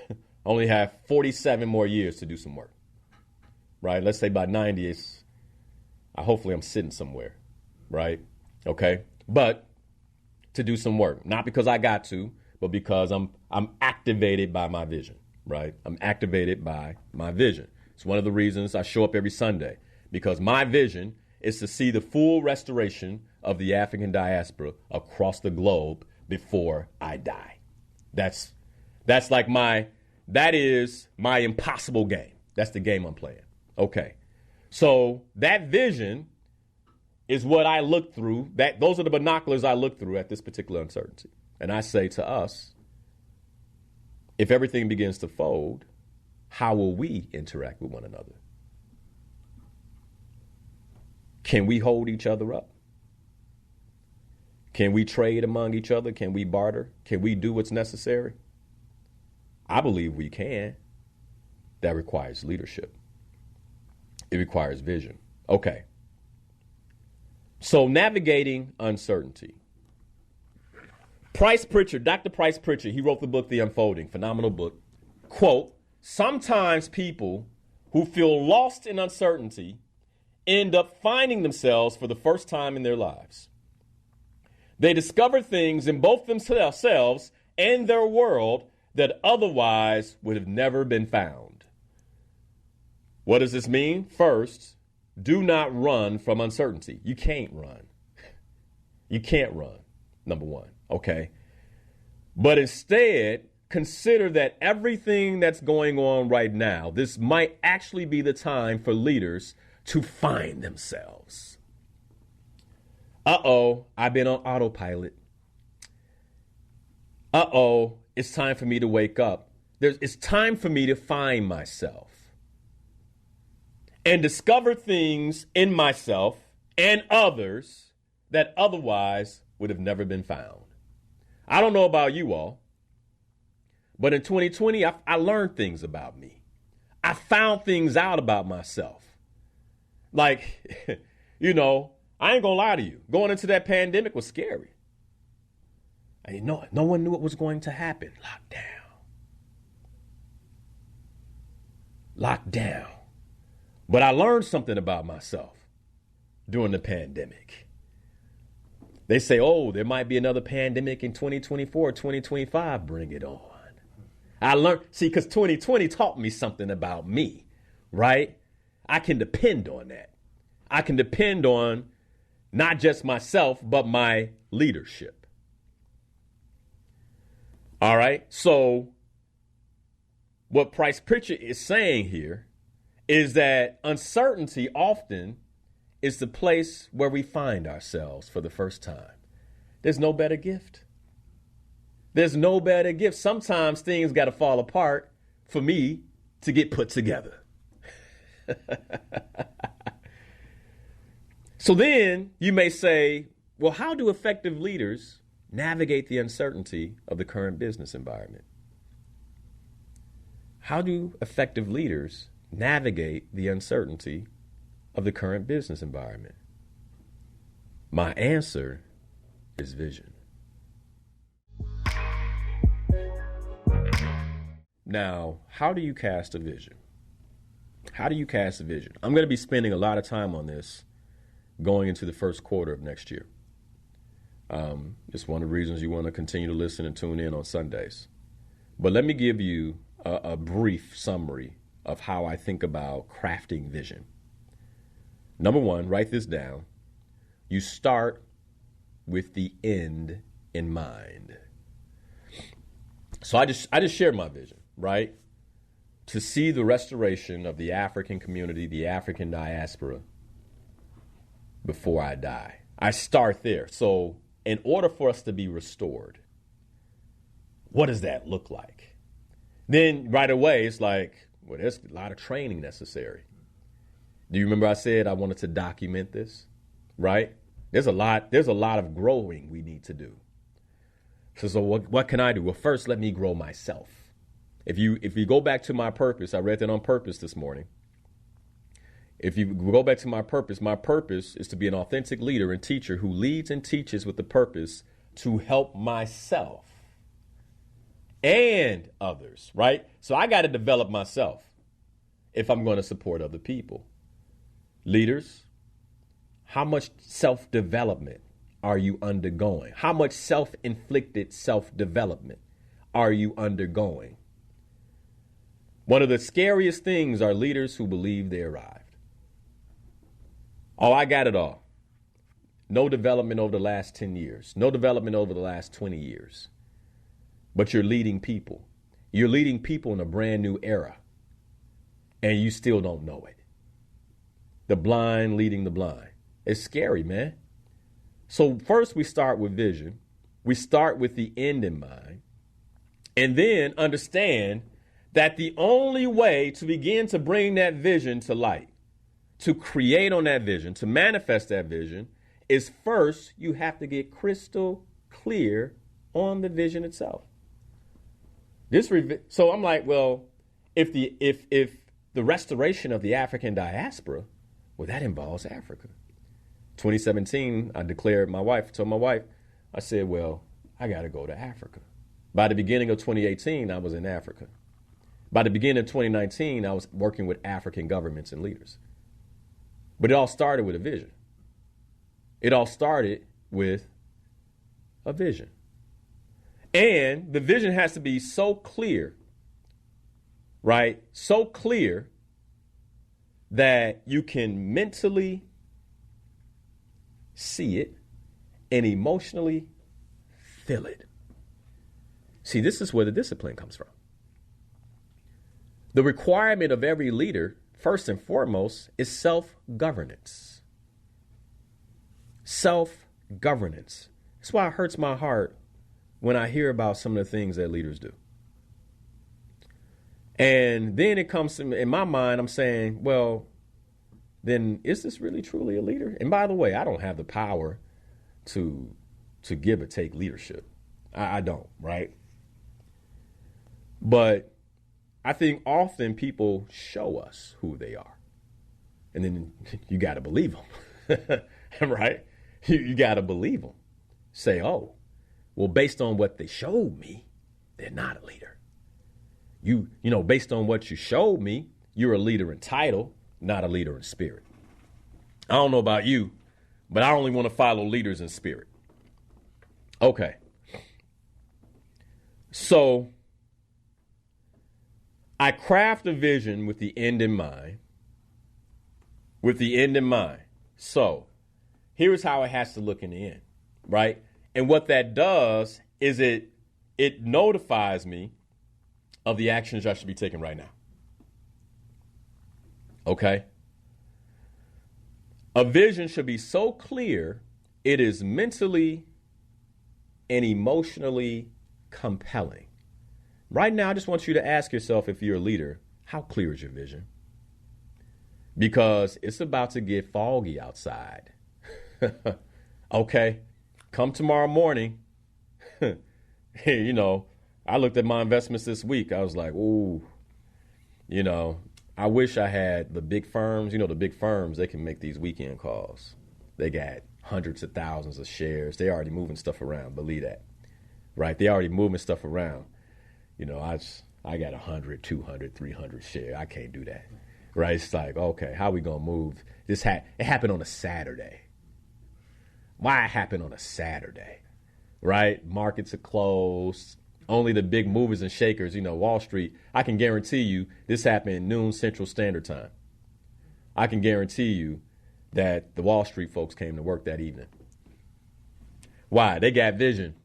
I only have 47 more years to do some work, right? Let's say by 90, hopefully I'm sitting somewhere, right? Okay? But to do some work, not because I got to, but because I'm activated by my vision, right? I'm activated by my vision. It's one of the reasons I show up every Sunday, because my vision is to see the full restoration of the African diaspora across the globe before I die. That is my impossible game. That's the game I'm playing. Okay. So that vision is what I look through. Those are the binoculars I look through at this particular uncertainty. And I say to us, if everything begins to fold, how will we interact with one another? Can we hold each other up? Can we trade among each other? Can we barter? Can we do what's necessary? I believe we can. That requires leadership. It requires vision. Okay. So navigating uncertainty. Dr. Price Pritchard, he wrote the book, The Unfolding, phenomenal book. Quote, sometimes people who feel lost in uncertainty end up finding themselves for the first time in their lives. They discover things in both themselves and their world that otherwise would have never been found. What does this mean? First, do not run from uncertainty. You can't run. You can't run, number one, okay? But instead, consider that everything that's going on right now, this might actually be the time for leaders to find themselves. I've been on autopilot. It's time for me to wake up. It's time for me to find myself and discover things in myself and others that otherwise would have never been found. I don't know about you all, but in 2020, I learned things about me. I found things out about myself. Like, I ain't gonna lie to you. Going into that pandemic was scary. And no one knew what was going to happen. Lockdown. But I learned something about myself during the pandemic. They say, there might be another pandemic in 2024, 2025. Bring it on. I learned, because 2020 taught me something about me, right? I can depend on that. I can depend on not just myself, but my leadership. All right. So what Price Pritchard is saying here is that uncertainty often is the place where we find ourselves for the first time. There's no better gift. There's no better gift. Sometimes things got to fall apart for me to get put together. So then you may say, well, how do effective leaders navigate the uncertainty of the current business environment? How do effective leaders navigate the uncertainty of the current business environment? My answer is vision. Now, how do you cast a vision? How do you cast a vision? I'm going to be spending a lot of time on this going into the first quarter of next year. It's one of the reasons you want to continue to listen and tune in on Sundays. But let me give you a brief summary of how I think about crafting vision. Number one, write this down. You start with the end in mind. So I just shared my vision, right? To see the restoration of the African community, the African diaspora, before I die. I start there. So in order for us to be restored, what does that look like? Then right away, it's like, well, there's a lot of training necessary. Do you remember I said I wanted to document this, right? There's a lot of growing we need to do. So what can I do? Well, first, let me grow myself. If you go back to my purpose, I read that on purpose this morning. If you go back to my purpose is to be an authentic leader and teacher who leads and teaches with the purpose to help myself and others, right? So I got to develop myself if I'm going to support other people. Leaders, how much self-development are you undergoing? How much self-inflicted self-development are you undergoing? One of the scariest things are leaders who believe they arrived. Oh, I got it all. No development over the last 10 years. No development over the last 20 years. But you're leading people. You're leading people in a brand new era. And you still don't know it. The blind leading the blind. It's scary, man. So first we start with vision. We start with the end in mind. And then understand that the only way to begin to bring that vision to light, to create on that vision, to manifest that vision, is first you have to get crystal clear on the vision itself. So I'm like, well, if the restoration of the African diaspora, well, that involves Africa. 2017, I told my wife, I said, well, I got to go to Africa. By the beginning of 2018, I was in Africa. By the beginning of 2019, I was working with African governments and leaders. But it all started with a vision. It all started with a vision. And the vision has to be so clear, right? So clear that you can mentally see it and emotionally feel it. See, this is where the discipline comes from. The requirement of every leader, first and foremost, is self-governance. Self-governance. That's why it hurts my heart when I hear about some of the things that leaders do. And then it comes to, in my mind, I'm saying, well, then is this really truly a leader? And by the way, I don't have the power to give or take leadership. I don't, right? But I think often people show us who they are. And then you got to believe them, right? You got to believe them. Say, oh, well, based on what they showed me, they're not a leader. You know, based on what you showed me, you're a leader in title, not a leader in spirit. I don't know about you, but I only want to follow leaders in spirit. Okay. So I craft a vision with the end in mind. With the end in mind. So here's how it has to look in the end, right? And what that does is it notifies me of the actions I should be taking right now. Okay? A vision should be so clear, it is mentally and emotionally compelling. Right now, I just want you to ask yourself, if you're a leader, how clear is your vision? Because it's about to get foggy outside. Okay, come tomorrow morning. Hey, you know, I looked at my investments this week. I was like, ooh, you know, I wish I had the big firms. You know, the big firms, they can make these weekend calls. They got hundreds of thousands of shares. They already moving stuff around. Believe that, right? They already moving stuff around. You know, I got 100, 200, 300 shares. I can't do that, right? It's like, okay, how we going to move? It happened on a Saturday. Why it happened on a Saturday, right? Markets are closed. Only the big movers and shakers, Wall Street. I can guarantee you this happened noon Central Standard Time. I can guarantee you that the Wall Street folks came to work that evening. Why? They got vision.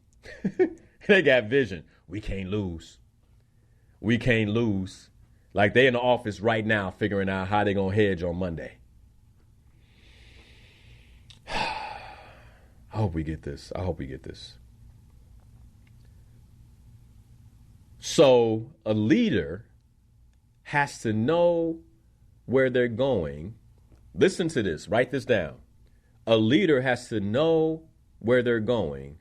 They got vision. We can't lose. We can't lose. Like they in the office right now figuring out how they going to hedge on Monday. I hope we get this. So a leader has to know where they're going. Listen to this. Write this down. A leader has to know where they're going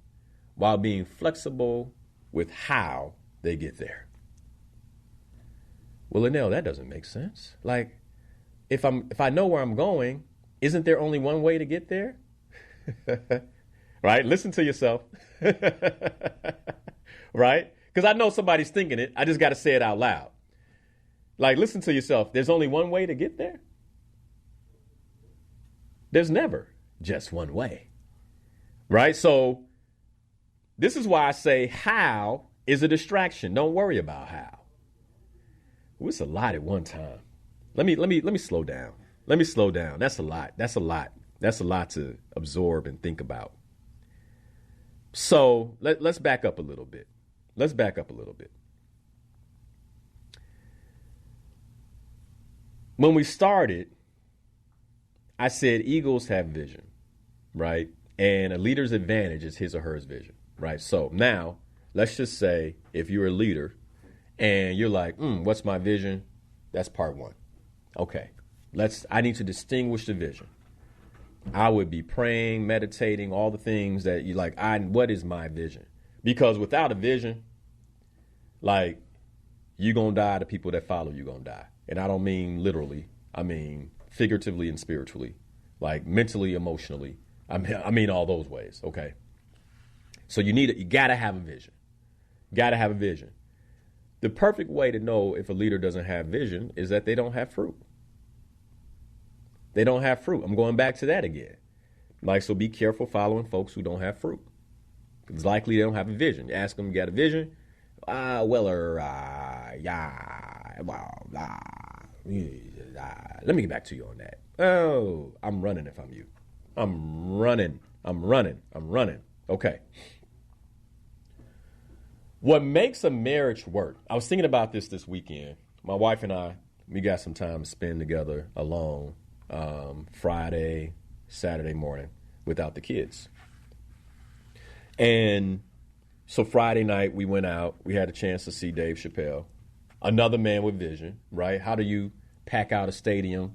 while being flexible with how they get there. Well, Linnell, that doesn't make sense. Like, if I know where I'm going, isn't there only one way to get there? Right? Listen to yourself. Right? Because I know somebody's thinking it. I just got to say it out loud. Like, listen to yourself. There's only one way to get there. There's never just one way. Right? So this is why I say how is a distraction. Don't worry about how. Ooh, it's a lot at one time. Let me slow down. Let me slow down. That's a lot. That's a lot to absorb and think about. So let's back up a little bit. When we started, I said eagles have vision, right? And a leader's advantage is his or her vision, right? So now let's just say if you're a leader and you're like, what's my vision? That's part one. Okay, I need to distinguish the vision. I would be praying, meditating, all the things that you like. What is my vision? Because without a vision, like, you're going to die. The people that follow you going to die. And I don't mean literally. I mean figuratively and spiritually, like mentally, emotionally. I mean all those ways. Okay. So you got to have a vision. The perfect way to know if a leader doesn't have vision is that they don't have fruit. I'm going back to that again. Like, so be careful following folks who don't have fruit. It's likely they don't have a vision. You ask them, you got a vision? Let me get back to you on that. Oh, I'm running if I'm you. I'm running. Okay. What makes a marriage work? I was thinking about this weekend. My wife and I, we got some time to spend together alone. Friday, Saturday morning without the kids. And so Friday night we went out. We had a chance to see Dave Chappelle, another man with vision, right? How do you pack out a stadium,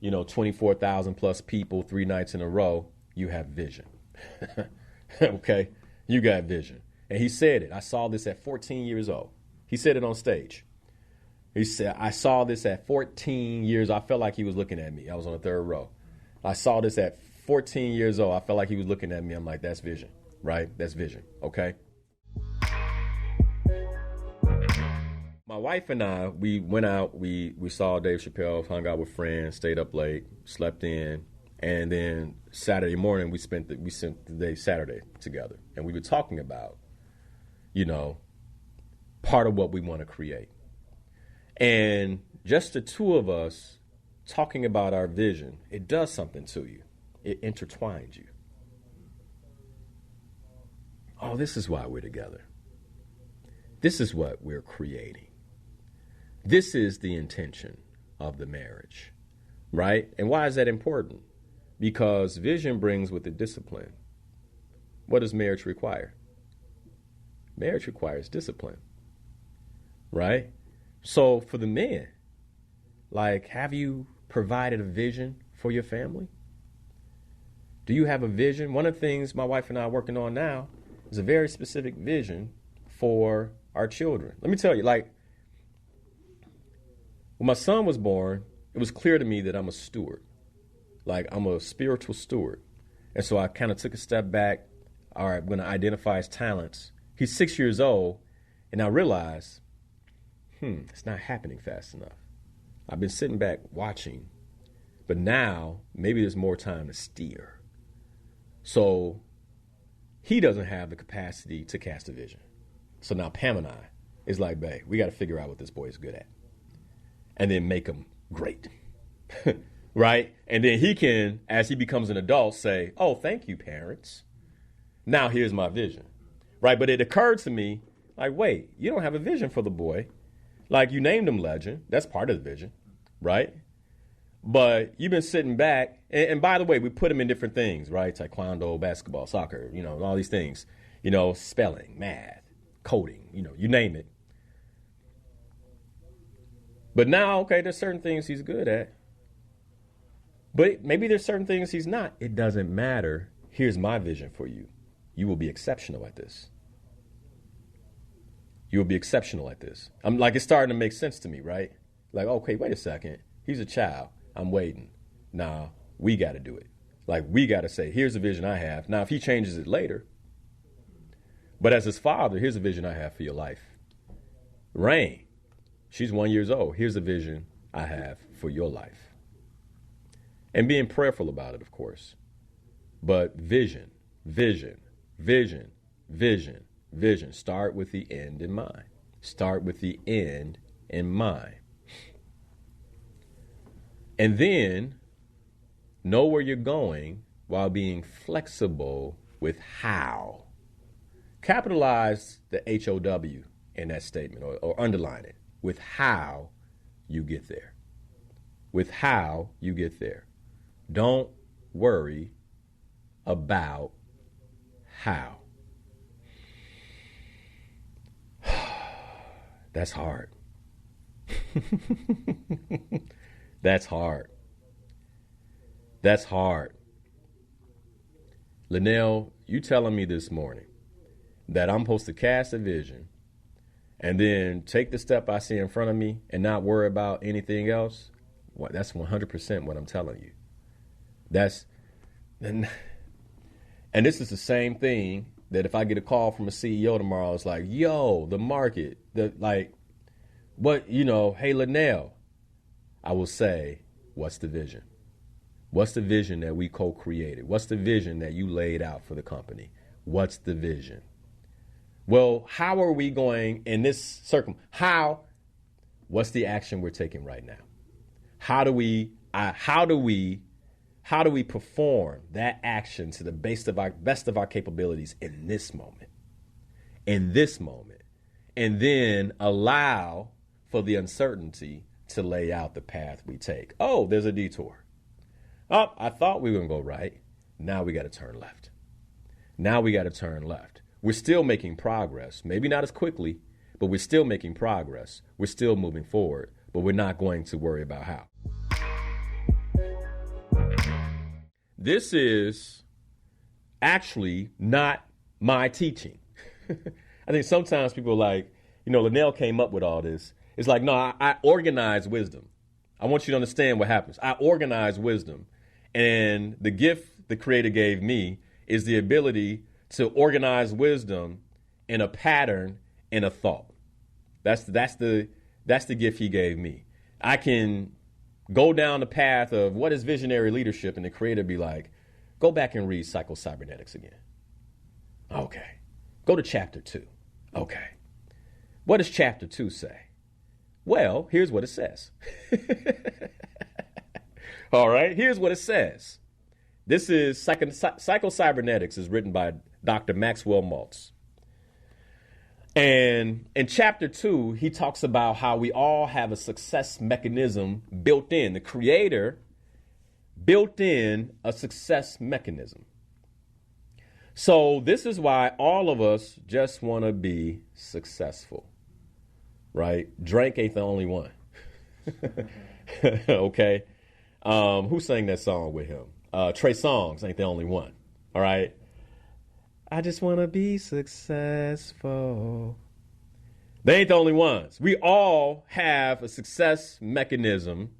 24,000 plus people 3 nights in a row? You have vision. Okay? You got vision. And he said it. I saw this at 14 years old. He said it on stage. He said, I saw this at 14 years. I felt like he was looking at me. I was on the third row. I saw this at 14 years old. I felt like he was looking at me. I'm like, that's vision, right? That's vision, okay? My wife and I, we went out. We saw Dave Chappelle, hung out with friends, stayed up late, slept in. And then Saturday morning, we spent the day Saturday together. And we were talking about, part of what we want to create. And just the two of us talking about our vision, it does something to you. It intertwines you. Oh, this is why we're together. This is what we're creating. This is the intention of the marriage, right? And why is that important? Because vision brings with it discipline. What does marriage require? Marriage requires discipline, right? So for the men, like, have you provided a vision for your family? Do you have a vision? One of the things my wife and I are working on now is a very specific vision for our children. Let me tell you, like, when my son was born, it was clear to me that I'm a steward. Like, I'm a spiritual steward. And so I kind of took a step back. All right, I'm going to identify his talents. He's 6 years old, and I realized, it's not happening fast enough. I've been sitting back watching, but now maybe there's more time to steer. So he doesn't have the capacity to cast a vision. So now Pam and I is like, babe, we got to figure out what this boy is good at and then make him great. Right? And then he can, as he becomes an adult, say, oh, thank you, parents. Now here's my vision. Right? But it occurred to me, like, wait, you don't have a vision for the boy. Like, you named him Legend. That's part of the vision. Right? But you've been sitting back. And by the way, we put him in different things, right? Taekwondo, basketball, soccer, all these things. Spelling, math, coding, you name it. But now, okay, there's certain things he's good at. But maybe there's certain things he's not. It doesn't matter. Here's my vision for you. You will be exceptional at this. You will be exceptional at this. I'm like, it's starting to make sense to me, right? Like, okay, wait a second. He's a child. I'm waiting. Nah, we got to do it. Like, we got to say, here's the vision I have. Now, if he changes it later, but as his father, here's the vision I have for your life. Rain, she's 1 year old. Here's the vision I have for your life. And being prayerful about it, of course. But vision, vision, vision, vision, vision. Start with the end in mind. Start with the end in mind. And then know where you're going while being flexible with how. Capitalize the HOW in that statement or underline it with how you get there. With how you get there. Don't worry about how. That's hard. That's hard. That's hard. Linnell, you telling me this morning that I'm supposed to cast a vision and then take the step I see in front of me and not worry about anything else? Well, that's 100% what I'm telling you. And this is the same thing that if I get a call from a CEO tomorrow, it's like, yo, the market, hey, Linnell, I will say, what's the vision? What's the vision that we co-created? What's the vision that you laid out for the company? What's the vision? Well, how are we going in this what's the action we're taking right now? How do we perform that action to the best of our capabilities in this moment, and then allow for the uncertainty to lay out the path we take. Oh, there's a detour. Oh, I thought we were going to go right. Now we got to turn left. We're still making progress, maybe not as quickly, but we're still making progress. We're still moving forward, but we're not going to worry about how. This is actually not my teaching. I think sometimes people are like, Linnell came up with all this. It's like, no, I organize wisdom. I want you to understand what happens. I organize wisdom. And the gift the Creator gave me is the ability to organize wisdom in a pattern, in a thought. That's the gift He gave me. I can go down the path of what is visionary leadership, and the Creator be like, go back and read Psycho-Cybernetics again. Okay. Go to chapter 2. Okay. What does chapter 2 say? Well, here's what it says. All right, here's what it says. This is Psycho-Cybernetics is written by Dr. Maxwell Maltz. And in chapter 2, he talks about how we all have a success mechanism built in. The Creator built in a success mechanism. So this is why all of us just want to be successful, right? Drake ain't the only one. Okay. Who sang that song with him? Trey Songz ain't the only one. All right. I just want to be successful. They ain't the only ones. We all have a success mechanism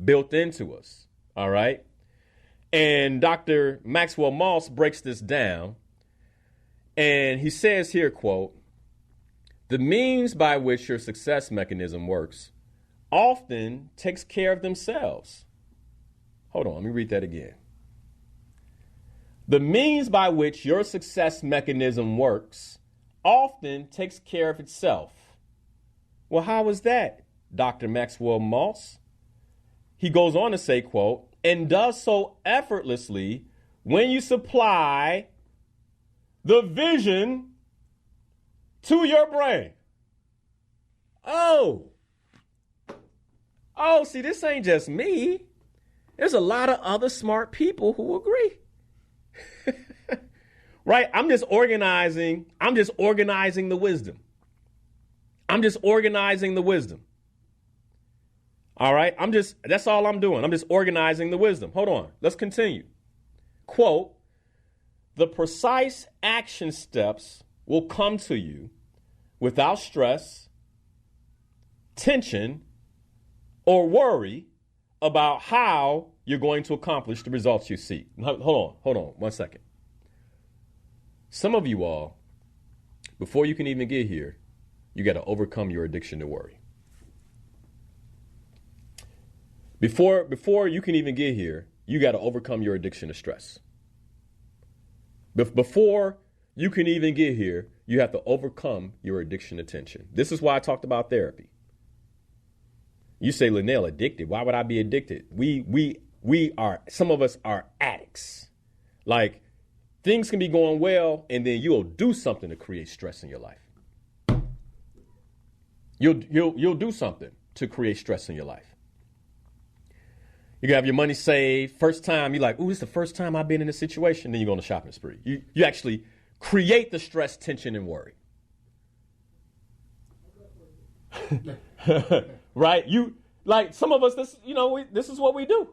built into us. All right. And Dr. Maxwell Maltz breaks this down. And he says here, quote, the means by which your success mechanism works often takes care of themselves. Hold on, let me read that again. The means by which your success mechanism works often takes care of itself. Well, how is that, Dr. Maxwell Maltz? He goes on to say, quote, and does so effortlessly when you supply the vision to your brain. Oh, see, this ain't just me. There's a lot of other smart people who agree. Right? I'm just organizing the wisdom. All right? That's all I'm doing. I'm just organizing the wisdom. Hold on. Let's continue. Quote, the precise action steps will come to you without stress, tension, or worry about how you're going to accomplish the results you seek. Hold on 1 second. Some of you all, before you can even get here, you got to overcome your addiction to worry. Before you can even get here, you got to overcome your addiction to stress. Before you can even get here, you have to overcome your addiction to tension. This is why I talked about therapy. You say, Linnell, addicted. Why would I be addicted? We are, some of us are addicts. Like, things can be going well, and then you'll do something to create stress in your life. You'll do something to create stress in your life. You can have your money saved. First time, you're like, ooh, this is the first time I've been in this situation. Then you go on a shopping spree. You actually create the stress, tension, and worry. Right? Some of us, this is what we do.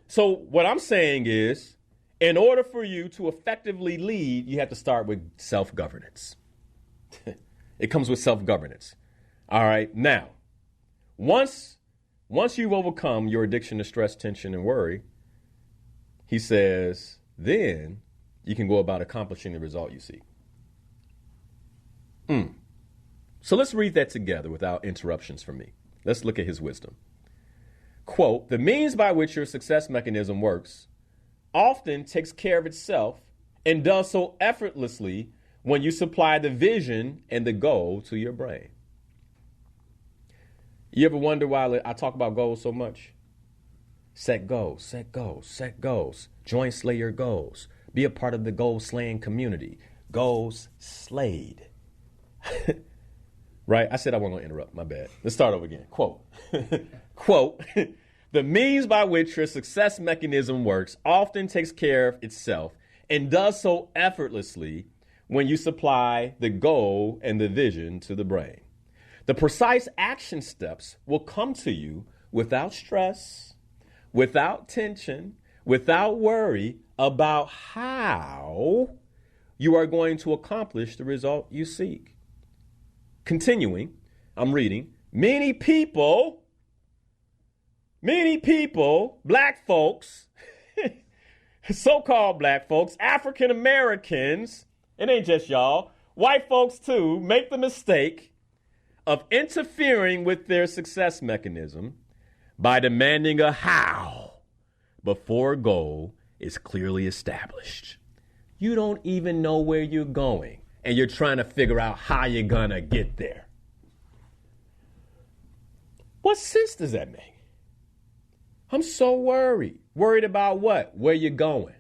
So what I'm saying is, in order for you to effectively lead, you have to start with self-governance. It comes with self-governance. All right. Now, once you've overcome your addiction to stress, tension, and worry, he says, then you can go about accomplishing the result you seek. So let's read that together without interruptions from me. Let's look at his wisdom. Quote, the means by which your success mechanism works often takes care of itself and does so effortlessly when you supply the vision and the goal to your brain. You ever wonder why I talk about goals so much? Set goals, set goals, set goals. Join Slayer goals. Be a part of the goal slaying community. Goals slayed. Right? I said I wasn't going to interrupt. My bad. Let's start over again. Quote. Quote. The means by which your success mechanism works often takes care of itself and does so effortlessly when you supply the goal and the vision to the brain. The precise action steps will come to you without stress, without tension, without worry about how you are going to accomplish the result you seek. Continuing, I'm reading, many people, black folks, so-called black folks, African Americans, it ain't just y'all, white folks too, make the mistake of interfering with their success mechanism by demanding a how before a goal is clearly established. You don't even know where you're going, and you're trying to figure out how you're going to get there. What sense does that make? I'm so worried. Worried about what? Where you're going.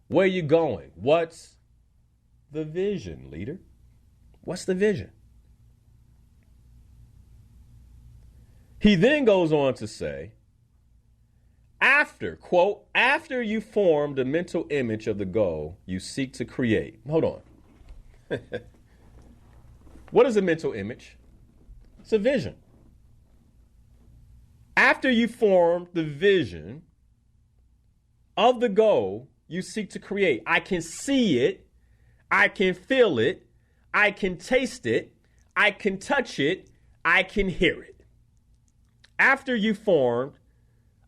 Where you going? What's the vision, leader? What's the vision? He then goes on to say, after you form the mental image of the goal you seek to create. Hold on. What is a mental image? It's a vision. After you form the vision of the goal you seek to create, I can see it, I can feel it, I can taste it, I can touch it, I can hear it. After you formed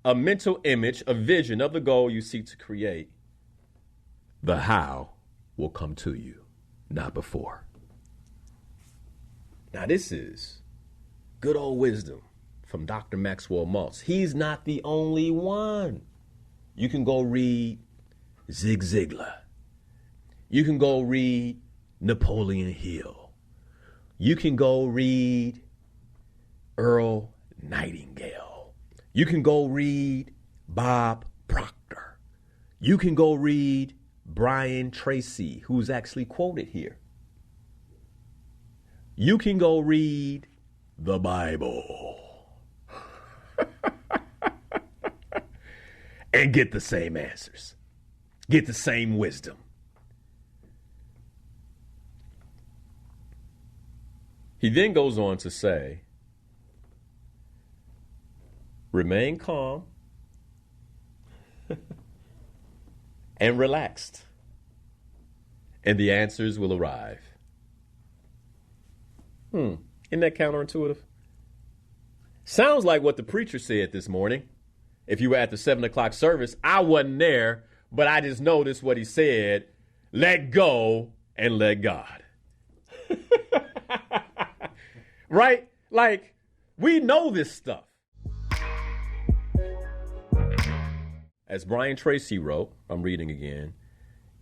a mental image, a vision of the goal you seek to create, the how will come to you, not before. Now, this is good old wisdom from Dr. Maxwell Maltz. He's not the only one. You can go read Zig Ziglar. You can go read Napoleon Hill. You can go read Earl Nightingale. You can go read Bob Proctor. You can go read Brian Tracy, who's actually quoted here. You can go read the Bible and get the same answers, get the same wisdom. He then goes on to say, remain calm and relaxed, and the answers will arrive. Isn't that counterintuitive? Sounds like what the preacher said this morning. If you were at the 7 o'clock service, I wasn't there, but I just noticed what he said. Let go and let God. Right? Like, we know this stuff. As Brian Tracy wrote, I'm reading again,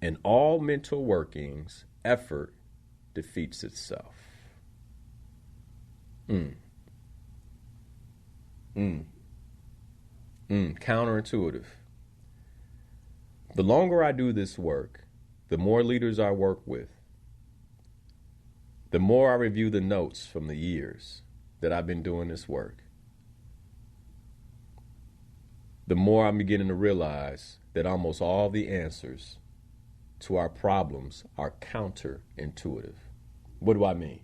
in all mental workings, effort defeats itself. Counterintuitive. The longer I do this work, the more leaders I work with, the more I review the notes from the years that I've been doing this work, the more I'm beginning to realize that almost all the answers to our problems are counterintuitive. What do I mean?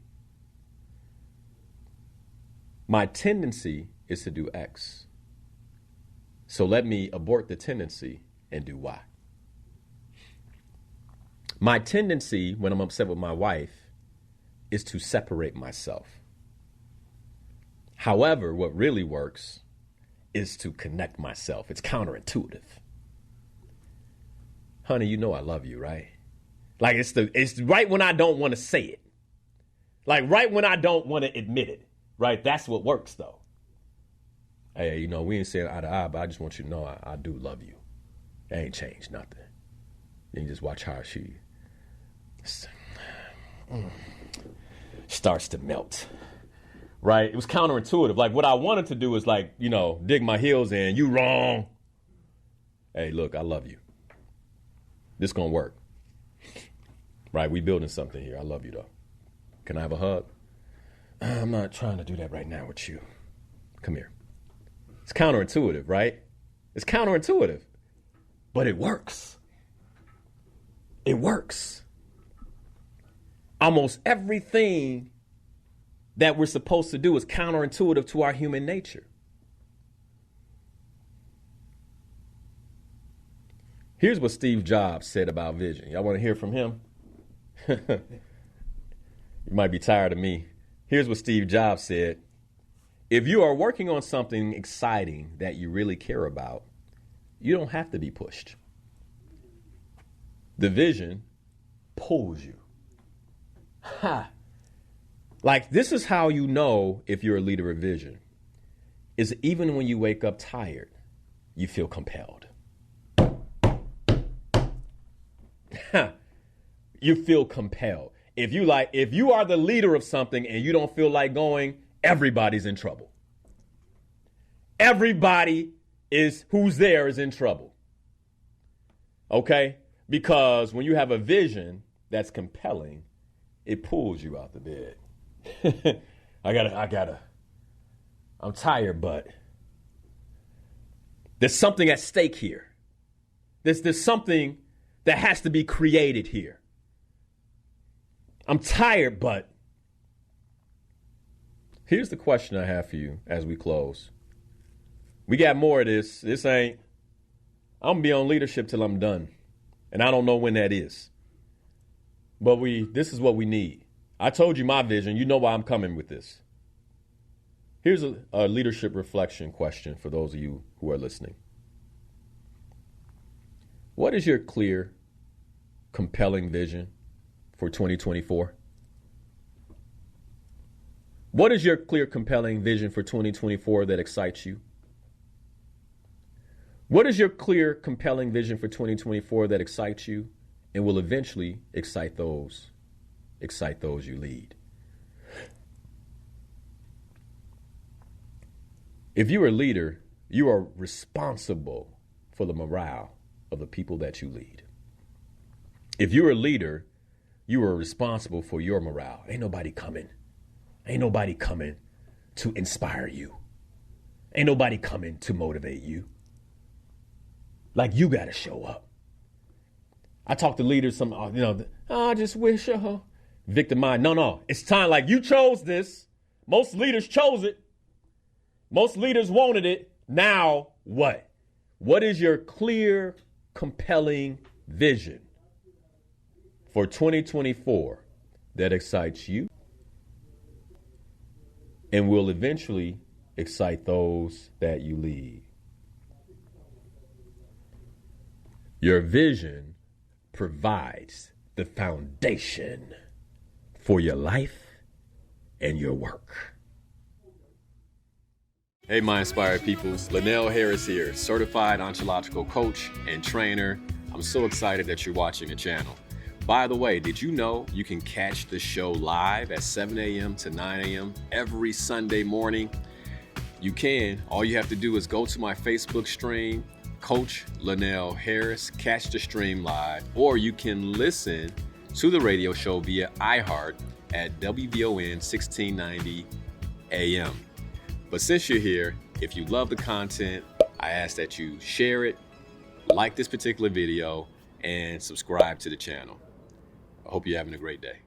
My tendency is to do X. So let me abort the tendency and do Y. My tendency when I'm upset with my wife is to separate myself. However, what really works is to connect myself. It's counterintuitive. Honey, you know I love you, right? Like it's right when I don't want to say it. Like right when I don't want to admit it. Right? That's what works, though. Hey, we ain't saying eye to eye, but I just want you to know I do love you. It ain't changed nothing. Then you just watch how she starts to melt. Right? It was counterintuitive. Like what I wanted to do is dig my heels in. You wrong. Hey, look, I love you. This gonna work. Right? We building something here. I love you, though. Can I have a hug? I'm not trying to do that right now with you. Come here. It's counterintuitive, right? It's counterintuitive, but it works. It works. Almost everything that we're supposed to do is counterintuitive to our human nature. Here's what Steve Jobs said about vision. Y'all want to hear from him? You might be tired of me. Here's what Steve Jobs said. If you are working on something exciting that you really care about, you don't have to be pushed. The vision pulls you. Ha! Like, this is how you know if you're a leader of vision. Is even when you wake up tired, you feel compelled. You feel compelled. If you are the leader of something and you don't feel like going, everybody's in trouble. Everybody who's there is in trouble. Okay? Because when you have a vision that's compelling, it pulls you out the bed. I'm tired, but there's something at stake here. There's something that has to be created here. I'm tired, but here's the question I have for you as we close. We got more of this. I'm going to be on leadership till I'm done. And I don't know when that is. But this is what we need. I told you my vision. You know why I'm coming with this. Here's a leadership reflection question for those of you who are listening. What is your clear, compelling vision for 2024? What is your clear, compelling vision for 2024 that excites you? What is your clear, compelling vision for 2024 that excites you and will eventually excite those you lead? If you are a leader, you are responsible for the morale of the people that you lead. If you're a leader, you are responsible for your morale. Ain't nobody coming to inspire you. Ain't nobody coming to motivate you. Like, you got to show up. I talk to leaders, I just wish, victim mind. No, it's time. Like, you chose this. Most leaders chose it. Most leaders wanted it. Now what? What is your clear, compelling vision for 2024 that excites you and will eventually excite those that you lead? Your vision provides the foundation for your life and your work. Hey, my inspired peoples, Linnell Harris here, certified ontological coach and trainer. I'm so excited that you're watching the channel. By the way, did you know you can catch the show live at 7 a.m. to 9 a.m. every Sunday morning? You can. All you have to do is go to my Facebook stream, Coach Linnell Harris, catch the stream live, or you can listen to the radio show via iHeart at WVON 1690 AM. But since you're here, if you love the content, I ask that you share it, like this particular video, and subscribe to the channel. I hope you're having a great day.